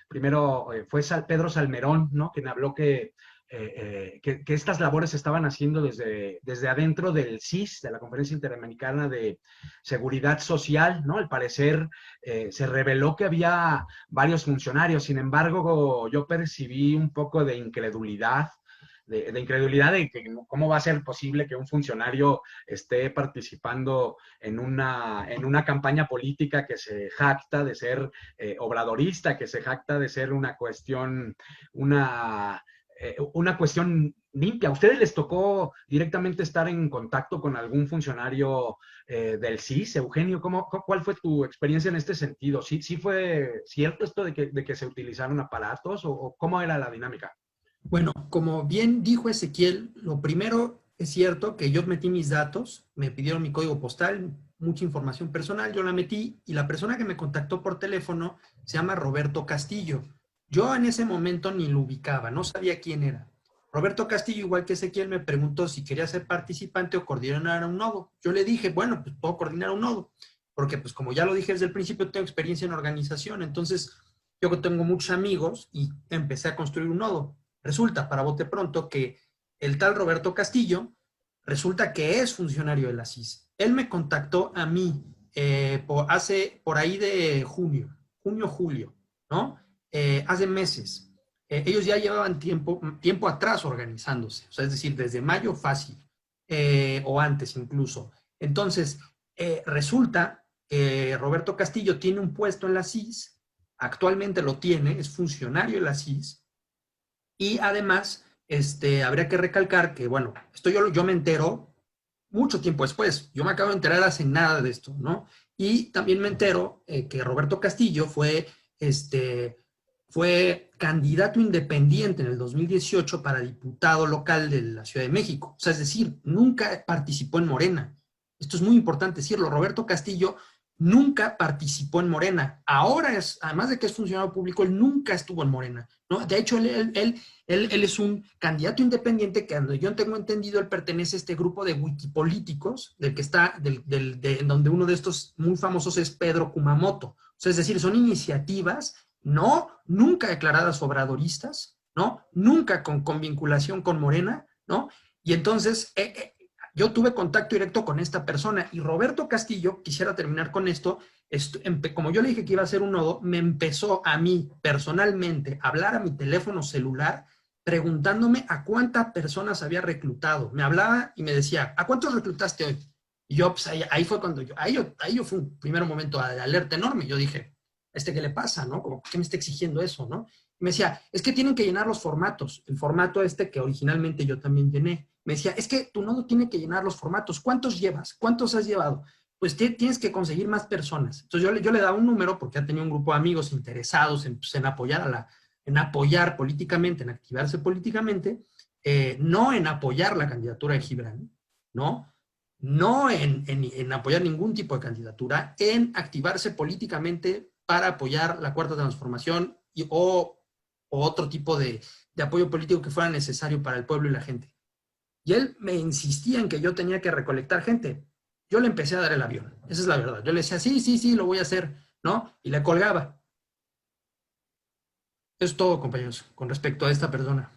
Primero fue Pedro Salmerón, ¿no? Quien habló que estas labores se estaban haciendo desde adentro del CIS, de la Conferencia Interamericana de Seguridad Social, ¿no? Al parecer se reveló que había varios funcionarios, sin embargo, yo percibí un poco de incredulidad, de incredulidad de que cómo va a ser posible que un funcionario esté participando en una campaña política que se jacta de ser obradorista, que se jacta de ser una cuestión limpia. ¿A ustedes les tocó directamente estar en contacto con algún funcionario del CIS? Eugenio, ¿cuál fue tu experiencia en este sentido? ¿Sí fue cierto esto de que se utilizaron aparatos o cómo era la dinámica? Bueno, como bien dijo Ezequiel, lo primero es cierto que yo metí mis datos, me pidieron mi código postal, mucha información personal, yo la metí y la persona que me contactó por teléfono se llama Roberto Castillo. Yo en ese momento ni lo ubicaba, no sabía quién era. Roberto Castillo, igual que Ezequiel, me preguntó si quería ser participante o coordinar un nodo. Yo le dije, bueno, pues puedo coordinar un nodo, porque pues como ya lo dije desde el principio, tengo experiencia en organización, entonces yo tengo muchos amigos y empecé a construir un nodo. Resulta, para bote pronto, que el tal Roberto Castillo resulta que es funcionario de la CIS. Él me contactó a mí por ahí de julio, ¿no? Hace meses. Ellos ya llevaban tiempo atrás organizándose, o sea, es decir, desde mayo fácil, o antes incluso. Entonces, resulta que Roberto Castillo tiene un puesto en la CIS, actualmente lo tiene, es funcionario de la CIS, y además, habría que recalcar que, bueno, esto yo me entero mucho tiempo después. Yo me acabo de enterar hace nada de esto, ¿no? Y también me entero que Roberto Castillo fue candidato independiente en el 2018 para diputado local de la Ciudad de México. O sea, es decir, nunca participó en Morena. Esto es muy importante decirlo. Roberto Castillo nunca participó en Morena. Ahora además de que es funcionario público, él nunca estuvo en Morena, ¿no? De hecho, él es un candidato independiente que, donde yo tengo entendido, él pertenece a este grupo de wikipolíticos, del que está, donde uno de estos muy famosos es Pedro Kumamoto. O sea, es decir, son iniciativas nunca declaradas obradoristas, ¿no? Nunca con vinculación con Morena, ¿no? Y entonces, yo tuve contacto directo con esta persona y Roberto Castillo, quisiera terminar con esto, como yo le dije que iba a hacer un nodo, me empezó a mí personalmente a hablar a mi teléfono celular preguntándome a cuántas personas había reclutado. Me hablaba y me decía, ¿a cuántos reclutaste hoy? Y yo, pues ahí fue cuando ahí yo fue un primer momento de alerta enorme. Yo dije, ¿qué le pasa, no? Como, ¿por qué me está exigiendo eso, no? Y me decía, es que tienen que llenar los formatos. El formato que originalmente yo también llené. Me decía, es que tu nodo tiene que llenar los formatos. ¿Cuántos llevas? ¿Cuántos has llevado? Pues tienes que conseguir más personas. Entonces yo le daba un número porque ya tenía un grupo de amigos interesados en apoyar políticamente, en activarse políticamente, no en apoyar la candidatura de Gibran, ¿no? No en apoyar ningún tipo de candidatura, en activarse políticamente para apoyar la cuarta transformación o otro tipo de apoyo político que fuera necesario para el pueblo y la gente. Y él me insistía en que yo tenía que recolectar gente. yo le empecé a dar el avión. Esa es la verdad. Yo le decía, sí, sí, sí, lo voy a hacer, ¿no? Y le colgaba. Eso es todo, compañeros, con respecto a esta persona.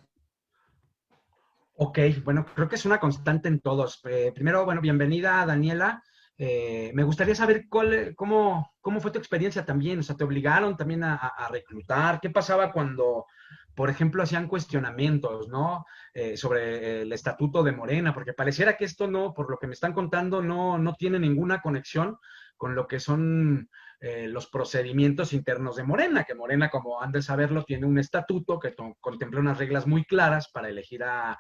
Ok, bueno, creo que es una constante en todos. Primero, bueno, bienvenida, Daniela. Me gustaría saber cómo fue tu experiencia también. O sea, ¿te obligaron también a reclutar? ¿Qué pasaba cuando, por ejemplo, hacían cuestionamientos, ¿no? Sobre el estatuto de Morena, porque pareciera que esto no, por lo que me están contando, no tiene ninguna conexión con lo que son los procedimientos internos de Morena, que Morena, como han de saberlo, tiene un estatuto que contempla unas reglas muy claras para elegir a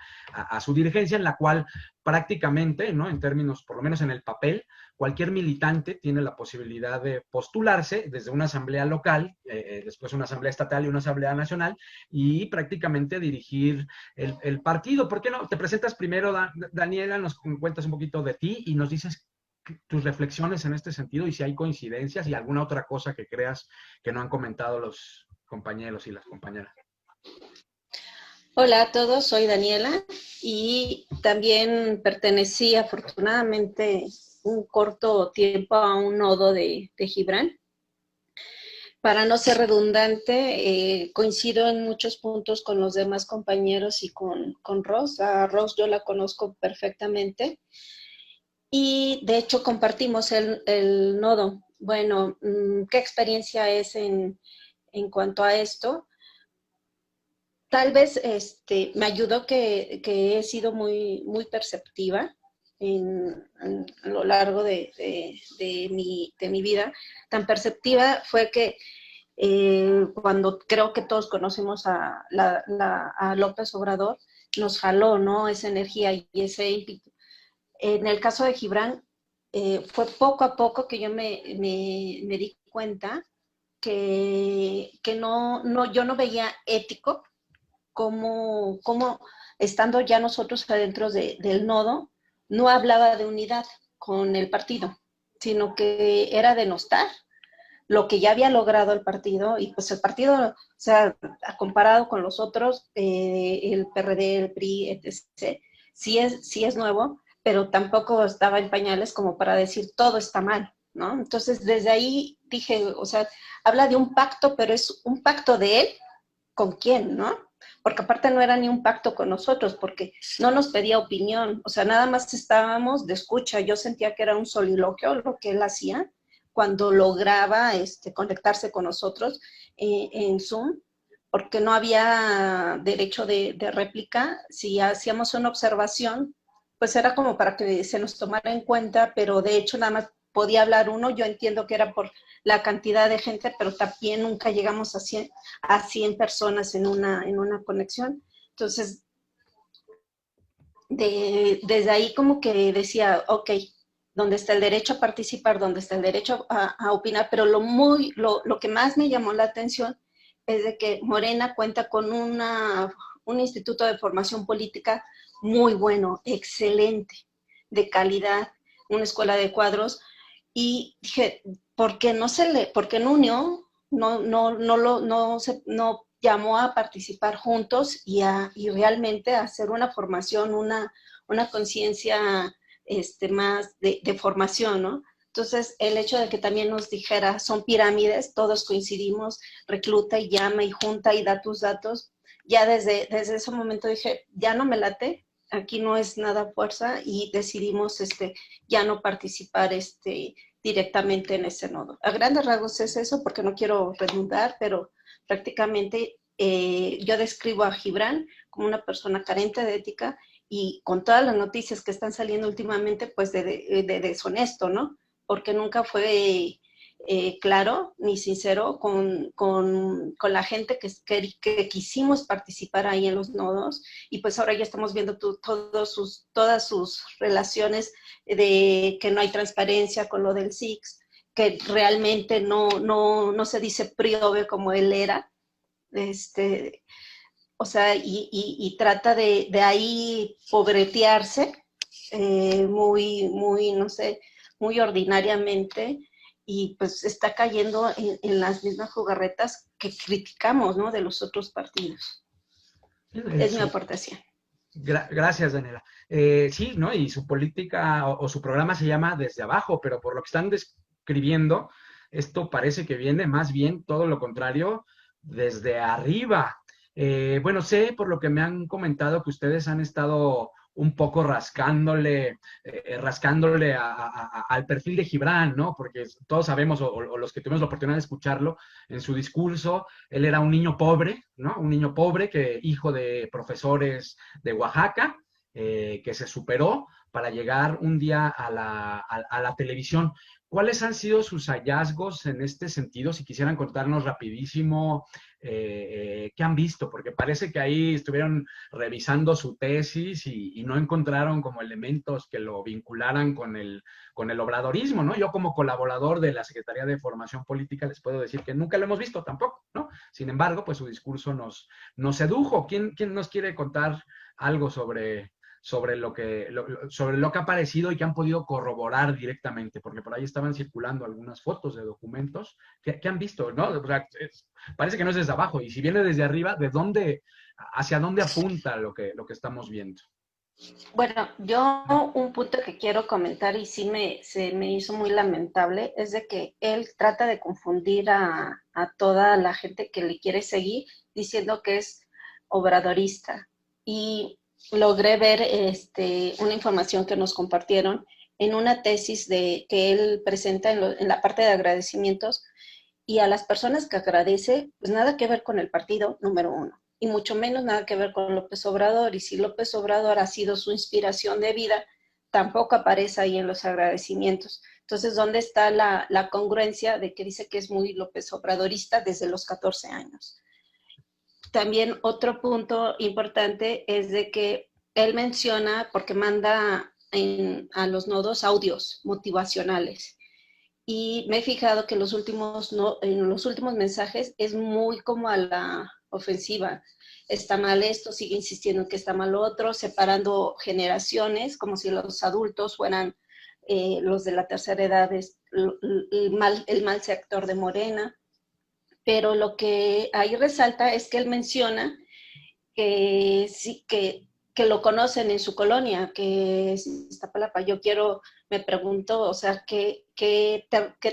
su dirigencia, en la cual prácticamente, ¿no? En términos, por lo menos en el papel, cualquier militante tiene la posibilidad de postularse desde una asamblea local, después una asamblea estatal y una asamblea nacional, y prácticamente dirigir el partido. ¿Por qué no? Te presentas primero, Daniela, nos cuentas un poquito de ti y nos dices tus reflexiones en este sentido y si hay coincidencias y alguna otra cosa que creas que no han comentado los compañeros y las compañeras. Hola a todos, soy Daniela y también pertenecí afortunadamente un corto tiempo a un nodo de Gibran. Para no ser redundante, coincido en muchos puntos con los demás compañeros y con Ros. A Ros yo la conozco perfectamente y de hecho compartimos el nodo. Bueno, ¿qué experiencia es en cuanto a esto? Tal vez me ayudó que he sido muy perceptiva a lo largo de mi vida. Tan perceptiva fue que cuando creo que todos conocemos a López Obrador, nos jaló, ¿no? Esa energía y ese ímpetu. En el caso de Gibran, fue poco a poco que yo me di cuenta que yo no veía ético como estando ya nosotros adentro del nodo, no hablaba de unidad con el partido, sino que era denostar lo que ya había logrado el partido, y pues el partido, o sea, comparado con los otros, el PRD, el PRI, etc., sí es nuevo, pero tampoco estaba en pañales como para decir todo está mal, ¿no? Entonces, desde ahí dije, o sea, habla de un pacto, pero es un pacto de él, ¿con quién, no? Porque aparte no era ni un pacto con nosotros, porque no nos pedía opinión, o sea, nada más estábamos de escucha. Yo sentía que era un soliloquio lo que él hacía cuando lograba conectarse con nosotros en Zoom, porque no había derecho de réplica. Si hacíamos una observación, pues era como para que se nos tomara en cuenta, pero de hecho nada más podía hablar uno. Yo entiendo que era por la cantidad de gente, pero también nunca llegamos a 100 personas en una conexión. Entonces, desde ahí como que decía, ok, ¿dónde está el derecho a participar? ¿Dónde está el derecho a opinar? Pero lo que más me llamó la atención es de que Morena cuenta con un instituto de formación política muy bueno, excelente, de calidad, una escuela de cuadros, y dije, ¿por qué no unió? No llamó a participar juntos y realmente a hacer una formación, una conciencia más de formación, ¿no? Entonces, el hecho de que también nos dijera, son pirámides, todos coincidimos, recluta y llama y junta y da tus datos, ya desde ese momento dije, ya no me late, aquí no es nada fuerza, y decidimos ya no participar directamente en ese nodo. A grandes rasgos es eso, porque no quiero redundar, pero prácticamente yo describo a Gibran como una persona carente de ética, y con todas las noticias que están saliendo últimamente, pues de deshonesto, ¿no? Porque nunca fue claro ni sincero con la gente que quisimos participar ahí en los nodos, y pues ahora ya estamos viendo todas sus relaciones de que no hay transparencia con lo del SIX, que realmente no se dice PRIOVE como él era, o sea, y trata de ahí pobretearse no sé, muy ordinariamente, y pues está cayendo en las mismas jugarretas que criticamos, ¿no? De los otros partidos. Es mi aportación. Gracias, Daniela. Sí, ¿no? Y su política o su programa se llama Desde Abajo, pero por lo que están describiendo, esto parece que viene más bien todo lo contrario, desde arriba. Bueno, sé por lo que me han comentado que ustedes han estado un poco rascándole al perfil de Gibran, ¿no? Porque todos sabemos, o los que tuvimos la oportunidad de escucharlo en su discurso, él era un niño pobre, ¿no? Un niño pobre, hijo de profesores de Oaxaca, que se superó para llegar un día a la televisión. ¿Cuáles han sido sus hallazgos en este sentido? Si quisieran contarnos rapidísimo qué han visto, porque parece que ahí estuvieron revisando su tesis y no encontraron como elementos que lo vincularan con el obradorismo, ¿no? Yo como colaborador de la Secretaría de Formación Política les puedo decir que nunca lo hemos visto tampoco, ¿no? Sin embargo, pues su discurso nos sedujo. ¿Quién nos quiere contar algo sobre lo que ha aparecido y que han podido corroborar directamente? Porque por ahí estaban circulando algunas fotos de documentos que han visto, ¿no? O sea, parece que no es desde abajo, y si viene desde arriba, hacia dónde apunta lo que estamos viendo? Bueno, yo un punto que quiero comentar y sí se me hizo muy lamentable es de que él trata de confundir a toda la gente que le quiere seguir diciendo que es obradorista. Y logré ver una información que nos compartieron en una tesis que él presenta en la parte de agradecimientos, y a las personas que agradece, pues nada que ver con el partido, número uno, y mucho menos nada que ver con López Obrador. Y si López Obrador ha sido su inspiración de vida, tampoco aparece ahí en los agradecimientos. Entonces, ¿dónde está la congruencia de que dice que es muy López Obradorista desde los 14 años? También otro punto importante es de que él menciona, porque manda a los nodos audios motivacionales, y me he fijado que en los últimos mensajes es muy como a la ofensiva. Está mal esto, sigue insistiendo en que está mal lo otro, separando generaciones, como si los adultos fueran los de la tercera edad, el mal sector de Morena. Pero lo que ahí resalta es que él menciona que sí, que lo conocen en su colonia, que es Iztapalapa. Me pregunto, o sea, ¿qué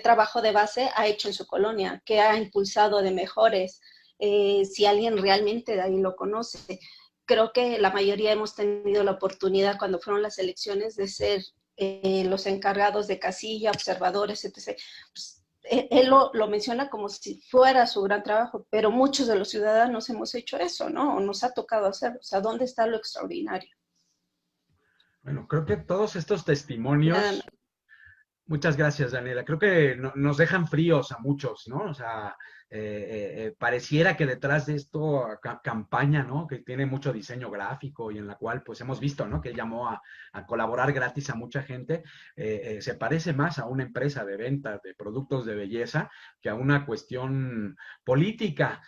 trabajo de base ha hecho en su colonia? ¿Qué ha impulsado de mejores? Si alguien realmente de ahí lo conoce. Creo que la mayoría hemos tenido la oportunidad cuando fueron las elecciones de ser los encargados de casilla, observadores, etc. Pues, él lo menciona como si fuera su gran trabajo, pero muchos de los ciudadanos hemos hecho eso, ¿no? O nos ha tocado hacerlo. O sea, ¿dónde está lo extraordinario? Bueno, creo que todos estos testimonios, muchas gracias, Daniela, creo que nos dejan fríos a muchos, ¿no? O sea, pareciera que detrás de esto campaña, ¿no? Que tiene mucho diseño gráfico y en la cual pues hemos visto, ¿no? Que él llamó a colaborar gratis a mucha gente. Se parece más a una empresa de venta de productos de belleza que a una cuestión política.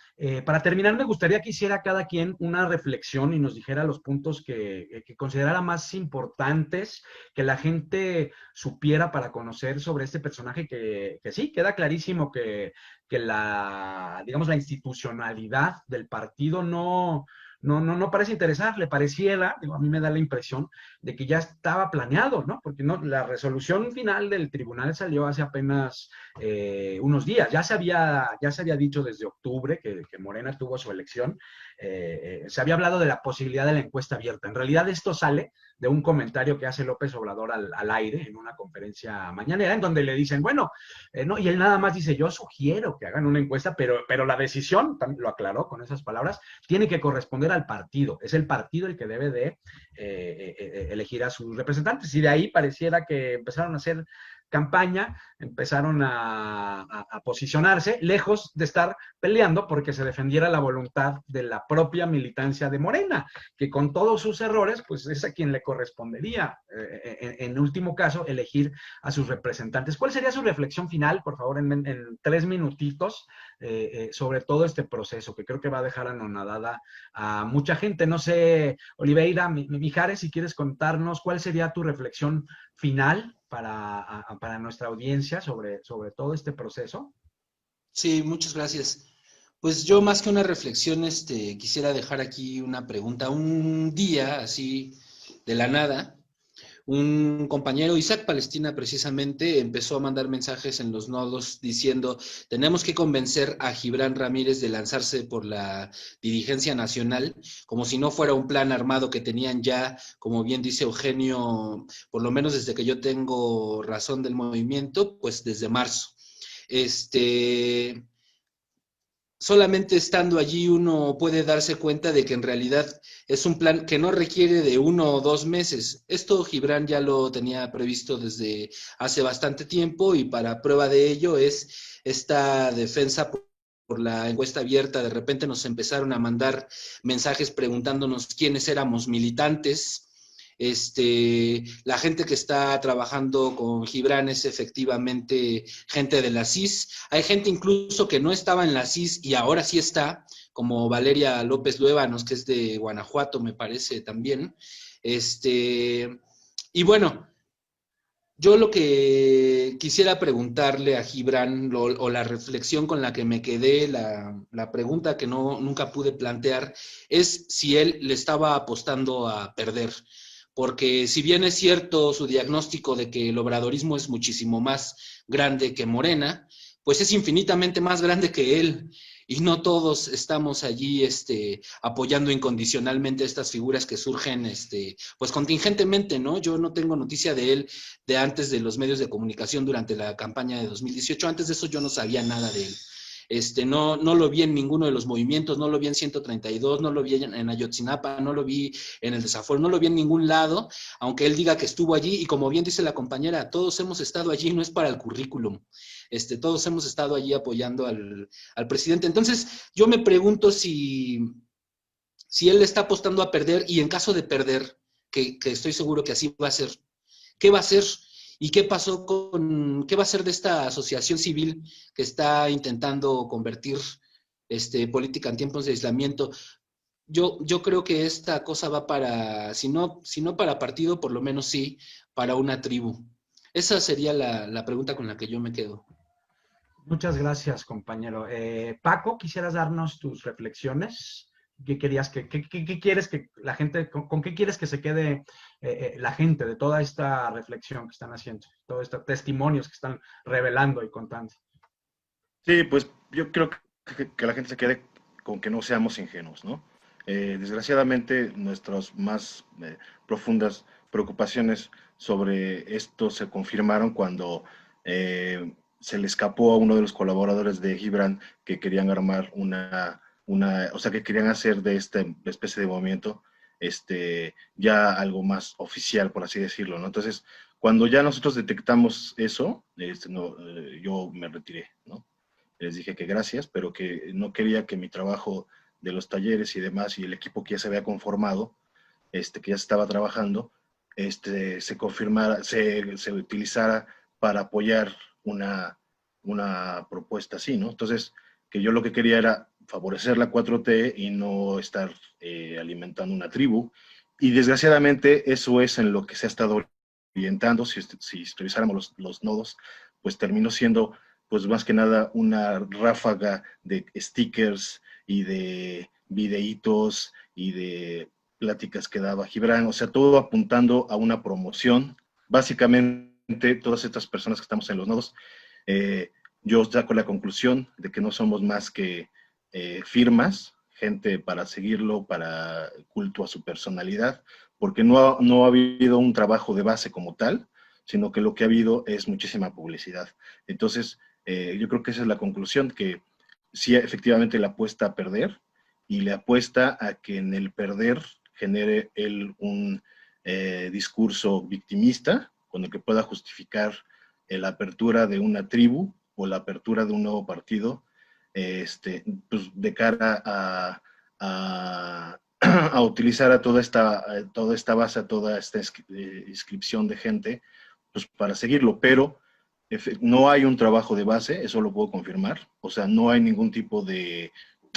Para terminar, me gustaría que hiciera cada quien una reflexión y nos dijera los puntos que considerara más importantes que la gente supiera para conocer sobre este personaje que sí, queda clarísimo que la institucionalidad del partido no parece interesarle. Pareciera, a mí me da la impresión de que ya estaba planeado, ¿no? Porque la resolución final del tribunal salió hace apenas unos días. Ya se había dicho desde octubre que Morena tuvo su elección. Se había hablado de la posibilidad de la encuesta abierta. En realidad esto sale de un comentario que hace López Obrador al aire en una conferencia mañanera, en donde le dicen, bueno, no, y él nada más dice, yo sugiero que hagan una encuesta, pero la decisión, también lo aclaró con esas palabras, tiene que corresponder al partido. Es el partido el que debe de elegir a sus representantes. Y de ahí pareciera que empezaron a hacer campaña, empezaron a posicionarse, lejos de estar peleando porque se defendiera la voluntad de la propia militancia de Morena, que con todos sus errores, pues es a quien le correspondería, en último caso, elegir a sus representantes. ¿Cuál sería su reflexión final, por favor, en 3 minutitos, sobre todo este proceso, que creo que va a dejar anonadada a mucha gente? No sé, Oliveira, Mijares, si quieres contarnos cuál sería tu reflexión final para nuestra audiencia sobre todo este proceso. Sí, muchas gracias. Pues yo más que una reflexión, quisiera dejar aquí una pregunta. Un día, así, de la nada, un compañero, Isaac Palestina precisamente, empezó a mandar mensajes en los nodos diciendo, tenemos que convencer a Gibran Ramírez de lanzarse por la dirigencia nacional, como si no fuera un plan armado que tenían ya, como bien dice Eugenio, por lo menos desde que yo tengo razón del movimiento, pues desde marzo. Solamente estando allí uno puede darse cuenta de que en realidad es un plan que no requiere de 1 o 2 meses. Esto Gibran ya lo tenía previsto desde hace bastante tiempo y para prueba de ello es esta defensa por la encuesta abierta. De repente nos empezaron a mandar mensajes preguntándonos quiénes éramos militantes. La gente que está trabajando con Gibran es efectivamente gente de la CIS. Hay gente incluso que no estaba en la CIS y ahora sí está, como Valeria López Luébanos, que es de Guanajuato, me parece también. Y bueno, yo lo que quisiera preguntarle a Gibran, o la reflexión con la que me quedé, la pregunta que nunca pude plantear, es si él le estaba apostando a perder. Porque si bien es cierto su diagnóstico de que el obradorismo es muchísimo más grande que Morena, pues es infinitamente más grande que él. Y no todos estamos allí apoyando incondicionalmente estas figuras que surgen pues contingentemente, ¿no? Yo no tengo noticia de él de antes de los medios de comunicación durante la campaña de 2018. Antes de eso yo no sabía nada de él. No lo vi en ninguno de los movimientos, no lo vi en 132, no lo vi en Ayotzinapa, no lo vi en el Desafuero, no lo vi en ningún lado, aunque él diga que estuvo allí, y como bien dice la compañera, todos hemos estado allí, no es para el currículum, todos hemos estado allí apoyando al presidente. Entonces, yo me pregunto si él le está apostando a perder, y en caso de perder, que estoy seguro que así va a ser, ¿qué va a hacer? ¿Y qué pasó qué va a hacer de esta asociación civil que está intentando convertir política en tiempos de aislamiento? Yo creo que esta cosa va para, si no para partido, por lo menos sí, para una tribu. Esa sería la pregunta con la que yo me quedo. Muchas gracias, compañero. Paco, ¿quisieras darnos tus reflexiones? ¿Qué querías qué quieres que la gente, con qué quieres que se quede la gente de toda esta reflexión que están haciendo, todos estos testimonios que están revelando y contando? Sí, pues yo creo que la gente se quede con que no seamos ingenuos, ¿no? Desgraciadamente, nuestras más profundas preocupaciones sobre esto se confirmaron cuando se le escapó a uno de los colaboradores de Gibran que querían armar o sea, que querían hacer de esta especie de movimiento ya algo más oficial, por así decirlo, ¿no? Entonces, cuando ya nosotros detectamos eso, no, yo me retiré, ¿no? Les dije que gracias, pero que no quería que mi trabajo de los talleres y demás y el equipo que ya se había conformado, que ya se estaba trabajando, se confirmara, se utilizara para apoyar una propuesta así, ¿no? Entonces, que yo lo que quería era favorecer la 4T y no estar alimentando una tribu. Y desgraciadamente eso es en lo que se ha estado orientando. Si revisáramos los nodos, pues terminó siendo pues más que nada una ráfaga de stickers y de videitos y de pláticas que daba Gibran, o sea, todo apuntando a una promoción. Básicamente, todas estas personas que estamos en los nodos, yo saco la conclusión de que no somos más que firmas, gente para seguirlo, para culto a su personalidad, porque no ha habido un trabajo de base como tal, sino que lo que ha habido es muchísima publicidad. Entonces, yo creo que esa es la conclusión, que sí efectivamente le apuesta a perder y le apuesta a que en el perder genere él un discurso victimista con el que pueda justificar la apertura de una tribu o la apertura de un nuevo partido pues de cara a utilizar a toda esta base, a toda esta inscripción de gente pues para seguirlo, pero no hay un trabajo de base, eso lo puedo confirmar, o sea, no hay ningún tipo de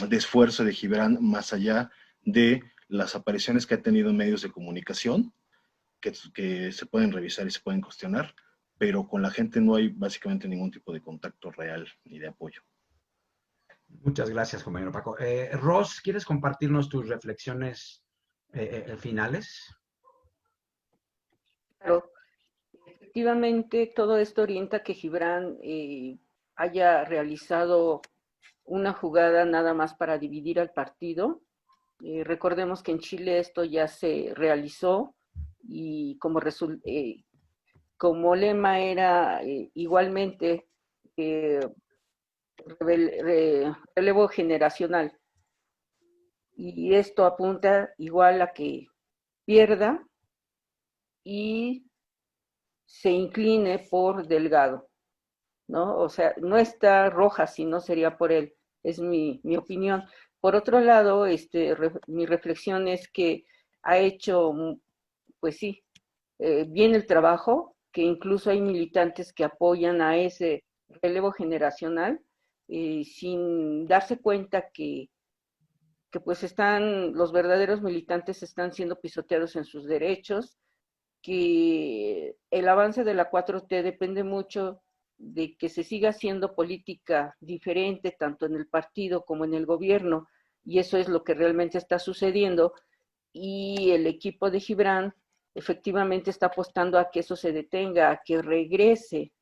esfuerzo de Gibran más allá de las apariciones que ha tenido en medios de comunicación, que se pueden revisar y se pueden cuestionar, pero con la gente no hay básicamente ningún tipo de contacto real ni de apoyo. Muchas gracias, compañero Paco. Ros, ¿quieres compartirnos tus reflexiones finales? Claro, efectivamente todo esto orienta a que Gibran haya realizado una jugada nada más para dividir al partido. Recordemos que en Chile esto ya se realizó y como lema era igualmente relevo generacional. Y esto apunta igual a que pierda y se incline por Delgado, ¿no? O sea, no está Rojas, si no sería por él, es mi opinión. Por otro lado, mi reflexión es que ha hecho, pues sí, bien el trabajo, que incluso hay militantes que apoyan a ese relevo generacional, sin darse cuenta que pues los verdaderos militantes están siendo pisoteados en sus derechos, que el avance de la 4T depende mucho de que se siga haciendo política diferente tanto en el partido como en el gobierno, y eso es lo que realmente está sucediendo, y el equipo de Gibran efectivamente está apostando a que eso se detenga, a que regrese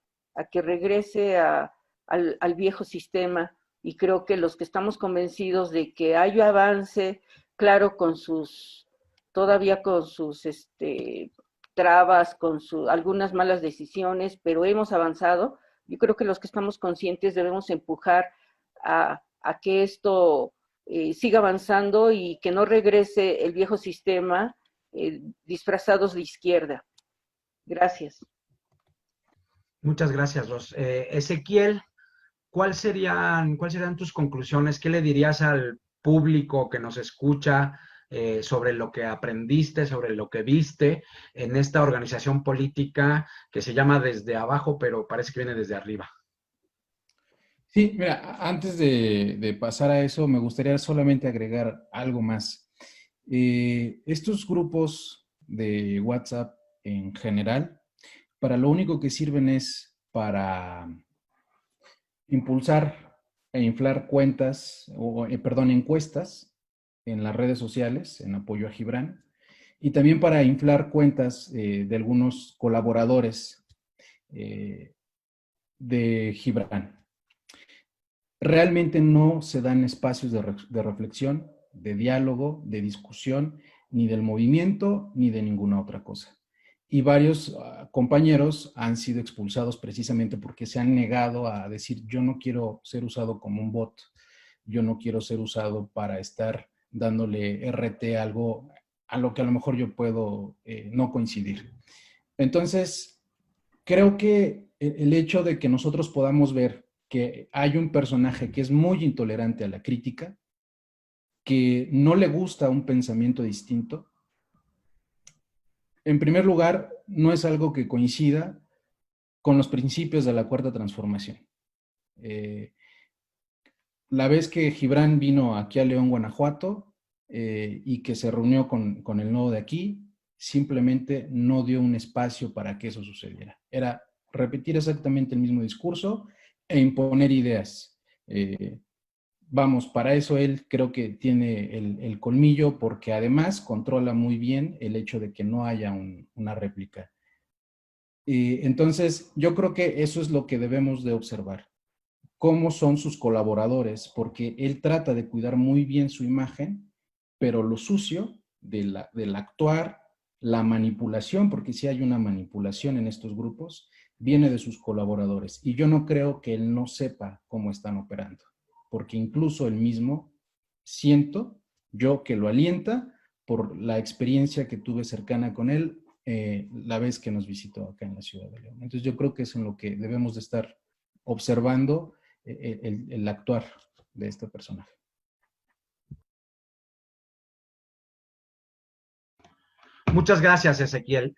al viejo sistema, y creo que los que estamos convencidos de que hay avance, claro, todavía con sus trabas, con algunas malas decisiones, pero hemos avanzado. Yo creo que los que estamos conscientes debemos empujar a que esto siga avanzando y que no regrese el viejo sistema disfrazados de izquierda. Gracias. Muchas gracias, Ros. Ezequiel, ¿cuáles serían tus conclusiones? ¿Qué le dirías al público que nos escucha sobre lo que aprendiste, sobre lo que viste en esta organización política que se llama Desde Abajo, pero parece que viene desde arriba? Sí, mira, antes de pasar a eso, me gustaría solamente agregar algo más. Estos grupos de WhatsApp en general, para lo único que sirven es para impulsar e inflar cuentas, encuestas en las redes sociales en apoyo a Gibran, y también para inflar cuentas de algunos colaboradores de Gibran. Realmente no se dan espacios de reflexión, de diálogo, de discusión, ni del movimiento, ni de ninguna otra cosa. Y varios compañeros han sido expulsados precisamente porque se han negado a decir, yo no quiero ser usado como un bot, yo no quiero ser usado para estar dándole RT a algo a lo que a lo mejor yo puedo no coincidir. Entonces, creo que el hecho de que nosotros podamos ver que hay un personaje que es muy intolerante a la crítica, que no le gusta un pensamiento distinto, en primer lugar, no es algo que coincida con los principios de la Cuarta Transformación. La vez que Gibran vino aquí a León, Guanajuato, y que se reunió con el nodo de aquí, simplemente no dio un espacio para que eso sucediera. Era repetir exactamente el mismo discurso e imponer ideas. Vamos, para eso él creo que tiene el colmillo, porque además controla muy bien el hecho de que no haya una réplica. Entonces, yo creo que eso es lo que debemos de observar. Cómo son sus colaboradores, porque él trata de cuidar muy bien su imagen, pero lo sucio del actuar, la manipulación, porque sí hay una manipulación en estos grupos, viene de sus colaboradores. Y yo no creo que él no sepa cómo están operando, porque incluso él mismo siento yo que lo alienta por la experiencia que tuve cercana con él la vez que nos visitó acá en la ciudad de León. Entonces yo creo que es en lo que debemos de estar observando el actuar de este personaje. Muchas gracias, Ezequiel.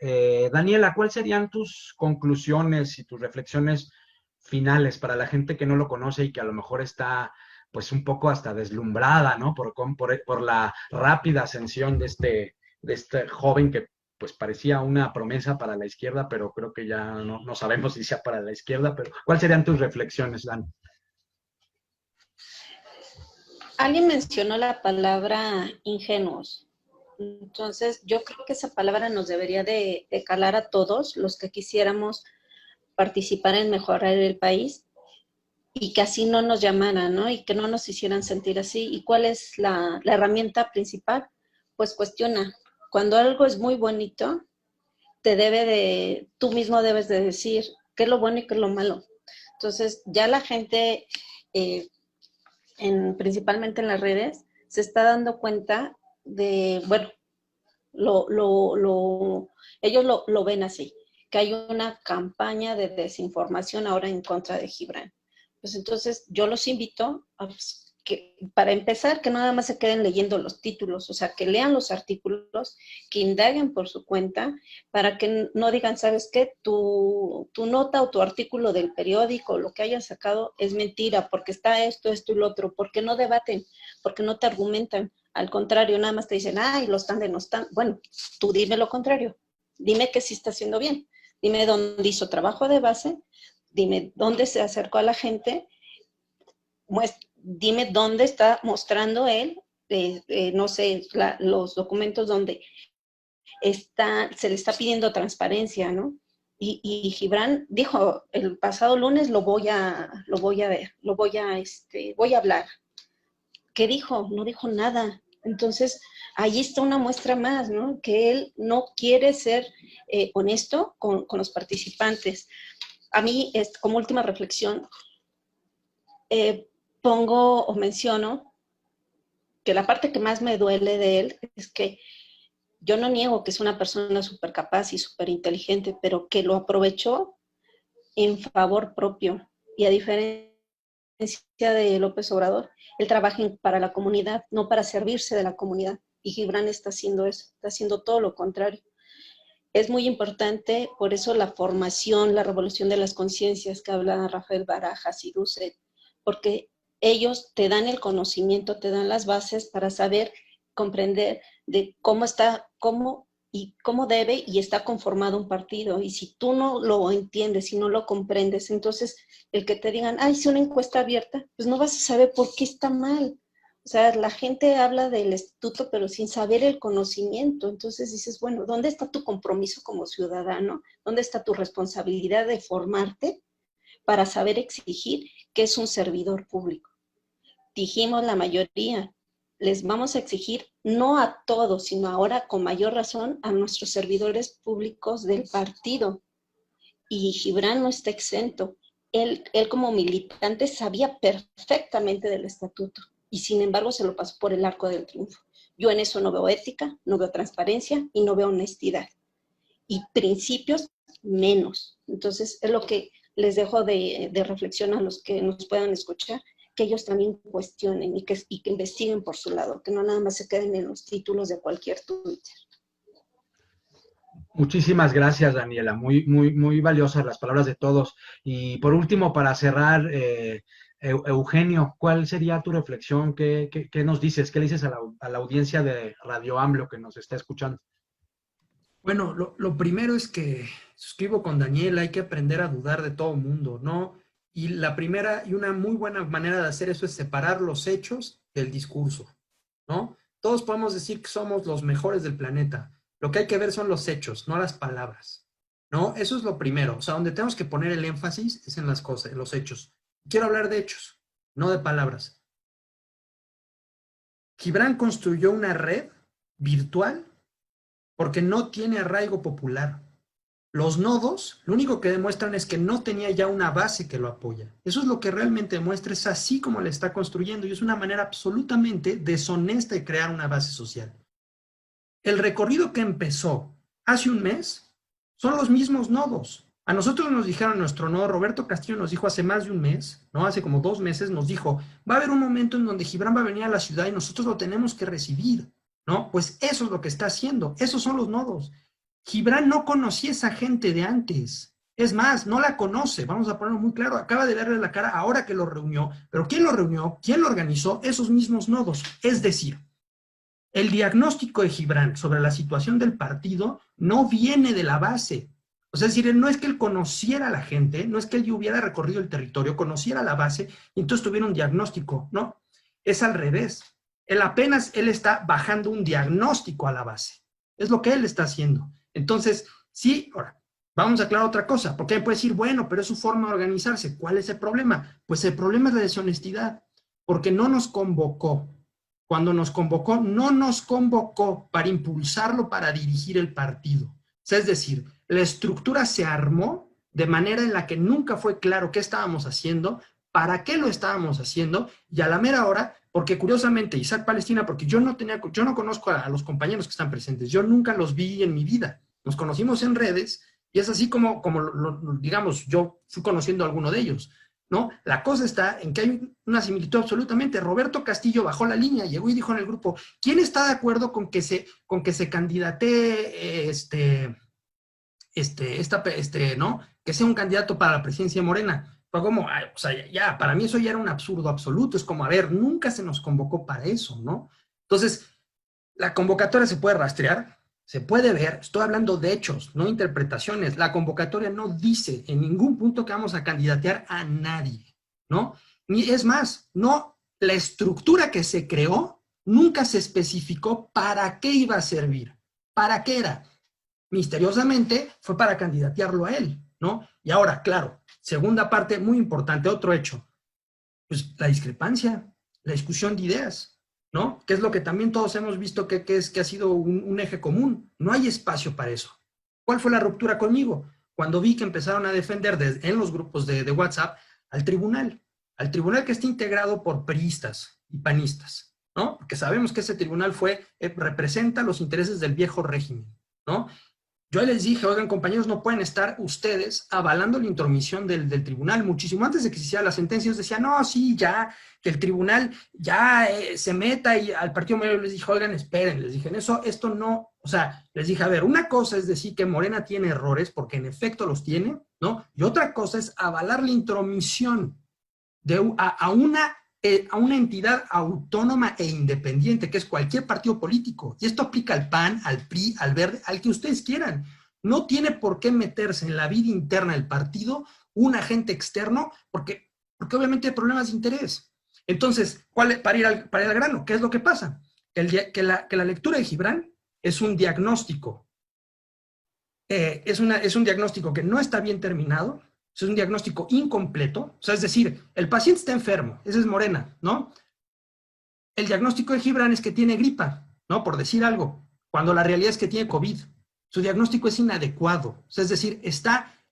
Daniela, ¿cuáles serían tus conclusiones y tus reflexiones finales para la gente que no lo conoce y que a lo mejor está pues un poco hasta deslumbrada, ¿no? Por la rápida ascensión de este joven que pues parecía una promesa para la izquierda, pero creo que ya no sabemos si sea para la izquierda, pero ¿cuáles serían tus reflexiones, Dan? Alguien mencionó la palabra ingenuos. Entonces, yo creo que esa palabra nos debería de calar a todos los que quisiéramos participar en mejorar el país y que así no nos llamaran, ¿no? Y que no nos hicieran sentir así. ¿Y cuál es la herramienta principal? Pues cuestiona. Cuando algo es muy bonito, tú mismo debes de decir qué es lo bueno y qué es lo malo. Entonces, ya la gente, principalmente en las redes, se está dando cuenta de, bueno, ellos lo ven así, que hay una campaña de desinformación ahora en contra de Gibran. Pues entonces yo los invito a que, para empezar, que nada más se queden leyendo los títulos, o sea, que lean los artículos, que indaguen por su cuenta, para que no digan, ¿sabes qué? Tu nota o tu artículo del periódico, lo que hayas sacado, es mentira, porque está esto y lo otro, porque no debaten, porque no te argumentan. Al contrario, nada más te dicen, ay, lo están denostando. Bueno, tú dime lo contrario. Dime que sí está haciendo bien. Dime dónde hizo trabajo de base. Dime dónde se acercó a la gente. Dime dónde está mostrando él, no sé, los documentos donde se le está pidiendo transparencia, ¿no? Y Gibran dijo, el pasado lunes voy a ver, voy a hablar. ¿Qué dijo? No dijo nada. Entonces, ahí está una muestra más, ¿no? Que él no quiere ser honesto con los participantes. A mí, como última reflexión, pongo o menciono que la parte que más me duele de él es que yo no niego que es una persona súper capaz y súper inteligente, pero que lo aprovechó en favor propio. Y a diferencia de López Obrador, él trabaja para la comunidad, no para servirse de la comunidad. Y Gibran está haciendo eso, está haciendo todo lo contrario. Es muy importante, por eso la formación, la revolución de las conciencias que habla Rafael Barajas y Dussel, porque ellos te dan el conocimiento, te dan las bases para saber, comprender de cómo debe y está conformado un partido. Y si tú no lo entiendes, si no lo comprendes, entonces el que te digan, ay, hice una encuesta abierta, pues no vas a saber por qué está mal. O sea, la gente habla del instituto, pero sin saber el conocimiento. Entonces dices, bueno, ¿dónde está tu compromiso como ciudadano? ¿Dónde está tu responsabilidad de formarte para saber exigir que es un servidor público? Dijimos la mayoría, les vamos a exigir no a todos, sino ahora con mayor razón a nuestros servidores públicos del partido. Y Gibran no está exento. Él como militante sabía perfectamente del estatuto y sin embargo se lo pasó por el arco del triunfo. Yo en eso no veo ética, no veo transparencia y no veo honestidad. Y principios menos. Entonces es lo que les dejo de reflexión a los que nos puedan escuchar, que ellos también cuestionen y que investiguen por su lado, que no nada más se queden en los títulos de cualquier Twitter. Muchísimas gracias, Daniela. Muy, muy, muy valiosas las palabras de todos. Y por último, para cerrar, Eugenio, ¿cuál sería tu reflexión? ¿Qué nos dices? ¿Qué le dices a la audiencia de Radio AMLO que nos está escuchando? Bueno, lo primero es que suscribo con Daniela, hay que aprender a dudar de todo mundo, ¿no? Y la primera y una muy buena manera de hacer eso es separar los hechos del discurso, ¿no? Todos podemos decir que somos los mejores del planeta. Lo que hay que ver son los hechos, no las palabras, ¿no? Eso es lo primero. O sea, donde tenemos que poner el énfasis es en las cosas, en los hechos. Quiero hablar de hechos, no de palabras. Gibran construyó una red virtual porque no tiene arraigo popular. Los nodos, lo único que demuestran es que no tenía ya una base que lo apoya. Eso es lo que realmente demuestra, es así como le está construyendo y es una manera absolutamente deshonesta de crear una base social. El recorrido que empezó hace un mes son los mismos nodos. A nosotros nos dijeron nuestro nodo, Roberto Castillo nos dijo hace más de un mes, ¿no? Hace como 2 meses nos dijo, va a haber un momento en donde Gibran va a venir a la ciudad y nosotros lo tenemos que recibir, ¿no? Pues eso es lo que está haciendo, esos son los nodos. Gibran no conocía a esa gente de antes. Es más, no la conoce, vamos a ponerlo muy claro, acaba de verle la cara ahora que lo reunió, pero ¿quién lo reunió? ¿Quién lo organizó? Esos mismos nodos. Es decir, el diagnóstico de Gibran sobre la situación del partido no viene de la base. O sea, es decir, no es que él conociera a la gente, no es que él hubiera recorrido el territorio, conociera la base y entonces tuviera un diagnóstico, ¿no? Es al revés. Él está bajando un diagnóstico a la base. Es lo que él está haciendo. Entonces, sí, ahora, vamos a aclarar otra cosa, porque él puede decir, bueno, pero es su forma de organizarse. ¿Cuál es el problema? Pues el problema es la deshonestidad, porque no nos convocó. Cuando nos convocó, no nos convocó para impulsarlo, para dirigir el partido. O sea, es decir, la estructura se armó de manera en la que nunca fue claro qué estábamos haciendo, para qué lo estábamos haciendo, y a la mera hora, porque curiosamente Isaac Palestina, porque yo no conozco a los compañeros que están presentes, yo nunca los vi en mi vida, nos conocimos en redes, y es así como digamos, yo fui conociendo a alguno de ellos, ¿no? La cosa está en que hay una similitud absolutamente. Roberto Castillo bajó la línea, llegó y dijo en el grupo, ¿quién está de acuerdo con que se candidatee ¿no? Que sea un candidato para la presidencia de Morena? Fue como, o sea, ya, para mí eso ya era un absurdo absoluto. Es como, a ver, nunca se nos convocó para eso, ¿no? Entonces, la convocatoria se puede rastrear, se puede ver, estoy hablando de hechos, no interpretaciones. La convocatoria no dice en ningún punto que vamos a candidatear a nadie, ¿no? Ni es más, no, la estructura que se creó nunca se especificó para qué iba a servir, para qué era. Misteriosamente fue para candidatearlo a él, ¿no? Y ahora, claro, segunda parte muy importante, otro hecho, pues la discrepancia, la discusión de ideas, ¿no? Que es lo que también todos hemos visto que ha sido un eje común. No hay espacio para eso. ¿Cuál fue la ruptura conmigo? Cuando vi que empezaron a defender en los grupos de WhatsApp al tribunal que está integrado por priistas y panistas, ¿no? Porque sabemos que ese tribunal representa los intereses del viejo régimen, ¿no? Yo les dije, oigan, compañeros, no pueden estar ustedes avalando la intromisión del tribunal. Muchísimo antes de que se hiciera la sentencia, ellos decían, no, sí, ya, que el tribunal ya se meta, y al partido mayor les dije, oigan, esperen, les dije, esto no, o sea, les dije, a ver, una cosa es decir que Morena tiene errores, porque en efecto los tiene, ¿no? Y otra cosa es avalar la intromisión a una entidad autónoma e independiente, que es cualquier partido político. Y esto aplica al PAN, al PRI, al Verde, al que ustedes quieran. No tiene por qué meterse en la vida interna del partido un agente externo, porque obviamente hay problemas de interés. Entonces, para ir al grano, ¿qué es lo que pasa? Que la lectura de Gibran es un diagnóstico. Es un diagnóstico que no está bien terminado, es un diagnóstico incompleto, o sea, es decir, el paciente está enfermo, ese es Morena, ¿no? El diagnóstico de Gibran es que tiene gripa, ¿no? Por decir algo, cuando la realidad es que tiene COVID. Su diagnóstico es inadecuado, o sea, es decir,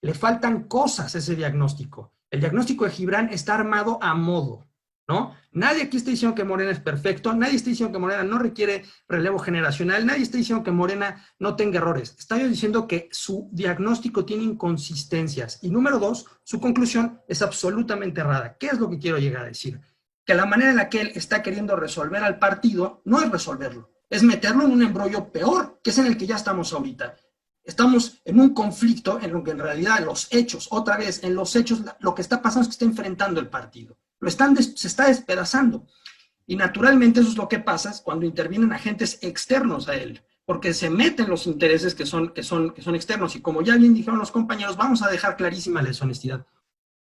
le faltan cosas a ese diagnóstico. El diagnóstico de Gibran está armado a modo, ¿no? Nadie aquí está diciendo que Morena es perfecto, nadie está diciendo que Morena no requiere relevo generacional, nadie está diciendo que Morena no tenga errores. Está diciendo que su diagnóstico tiene inconsistencias. Y número dos, su conclusión es absolutamente errada. ¿Qué es lo que quiero llegar a decir? Que la manera en la que él está queriendo resolver al partido no es resolverlo, es meterlo en un embrollo peor, que es en el que ya estamos ahorita. Estamos en un conflicto en lo que en realidad los hechos, otra vez, en los hechos, lo que está pasando es que está enfrentando el partido. Se está despedazando. Y naturalmente eso es lo que pasa cuando intervienen agentes externos a él, porque se meten los intereses que son externos. Y como ya bien dijeron los compañeros, vamos a dejar clarísima la deshonestidad.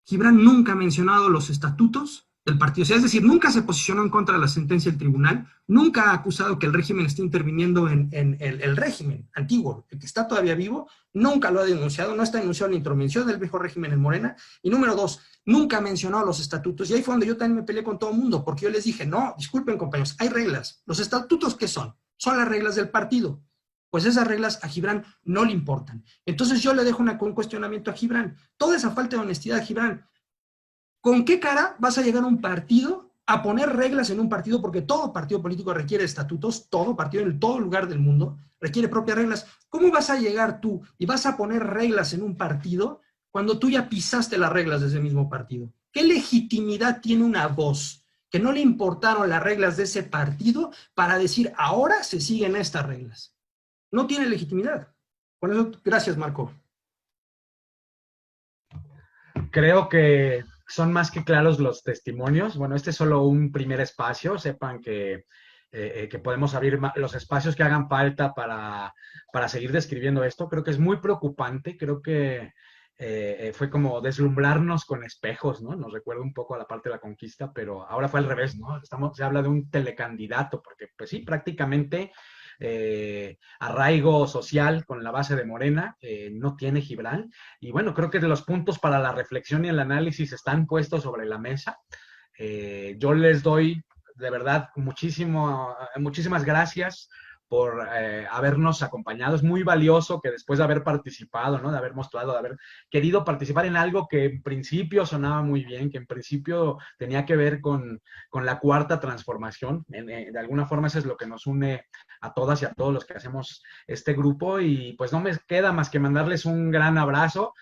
Gibran nunca ha mencionado los estatutos del partido, o sea, es decir, nunca se posicionó en contra de la sentencia del tribunal, nunca ha acusado que el régimen esté interviniendo en el régimen antiguo, el que está todavía vivo, nunca lo ha denunciado, no está denunciado la intromisión del viejo régimen en Morena. Y número dos, nunca ha mencionado los estatutos, y ahí fue donde yo también me peleé con todo el mundo, porque yo les dije, no, disculpen compañeros, hay reglas. ¿Los estatutos qué son? Son las reglas del partido. Pues esas reglas a Gibran no le importan. Entonces yo le dejo un cuestionamiento a Gibran. Toda esa falta de honestidad, Gibran, ¿con qué cara vas a llegar a un partido a poner reglas en un partido? Porque todo partido político requiere estatutos, todo partido en todo lugar del mundo requiere propias reglas. ¿Cómo vas a llegar tú y vas a poner reglas en un partido cuando tú ya pisaste las reglas de ese mismo partido? ¿Qué legitimidad tiene una voz que no le importaron las reglas de ese partido para decir ahora se siguen estas reglas? No tiene legitimidad. Por eso, gracias, Marco. Creo que son más que claros los testimonios. Bueno, este es solo un primer espacio. Sepan que podemos abrir los espacios que hagan falta para seguir describiendo esto. Creo que es muy preocupante. Creo que fue como deslumbrarnos con espejos, ¿no? Nos recuerda un poco a la parte de la conquista, pero ahora fue al revés, ¿no? Se habla de un telecandidato, porque pues sí, prácticamente arraigo social con la base de Morena, no tiene Gibran. Y bueno, creo que los puntos para la reflexión y el análisis están puestos sobre la mesa. Yo les doy de verdad muchísimas gracias por habernos acompañado. Es muy valioso que después de haber participado, ¿no? De haber mostrado, de haber querido participar en algo que en principio sonaba muy bien, que en principio tenía que ver con la cuarta transformación. De alguna forma eso es lo que nos une a todas y a todos los que hacemos este grupo, y pues no me queda más que mandarles un gran abrazo,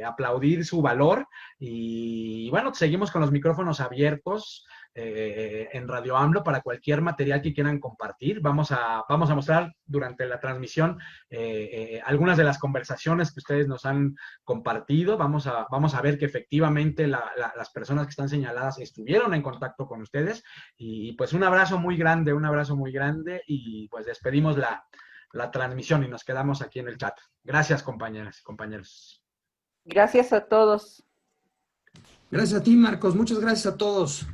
aplaudir su valor, y bueno, seguimos con los micrófonos abiertos en Radio AMLO para cualquier material que quieran compartir. Vamos a mostrar durante la transmisión algunas de las conversaciones que ustedes nos han compartido. Vamos a ver que efectivamente las personas que están señaladas estuvieron en contacto con ustedes, y pues un abrazo muy grande, y pues despedimos la transmisión y nos quedamos aquí en el chat. Gracias, compañeras y compañeros. Gracias a todos. Gracias a ti, Marcos. Muchas gracias a todos.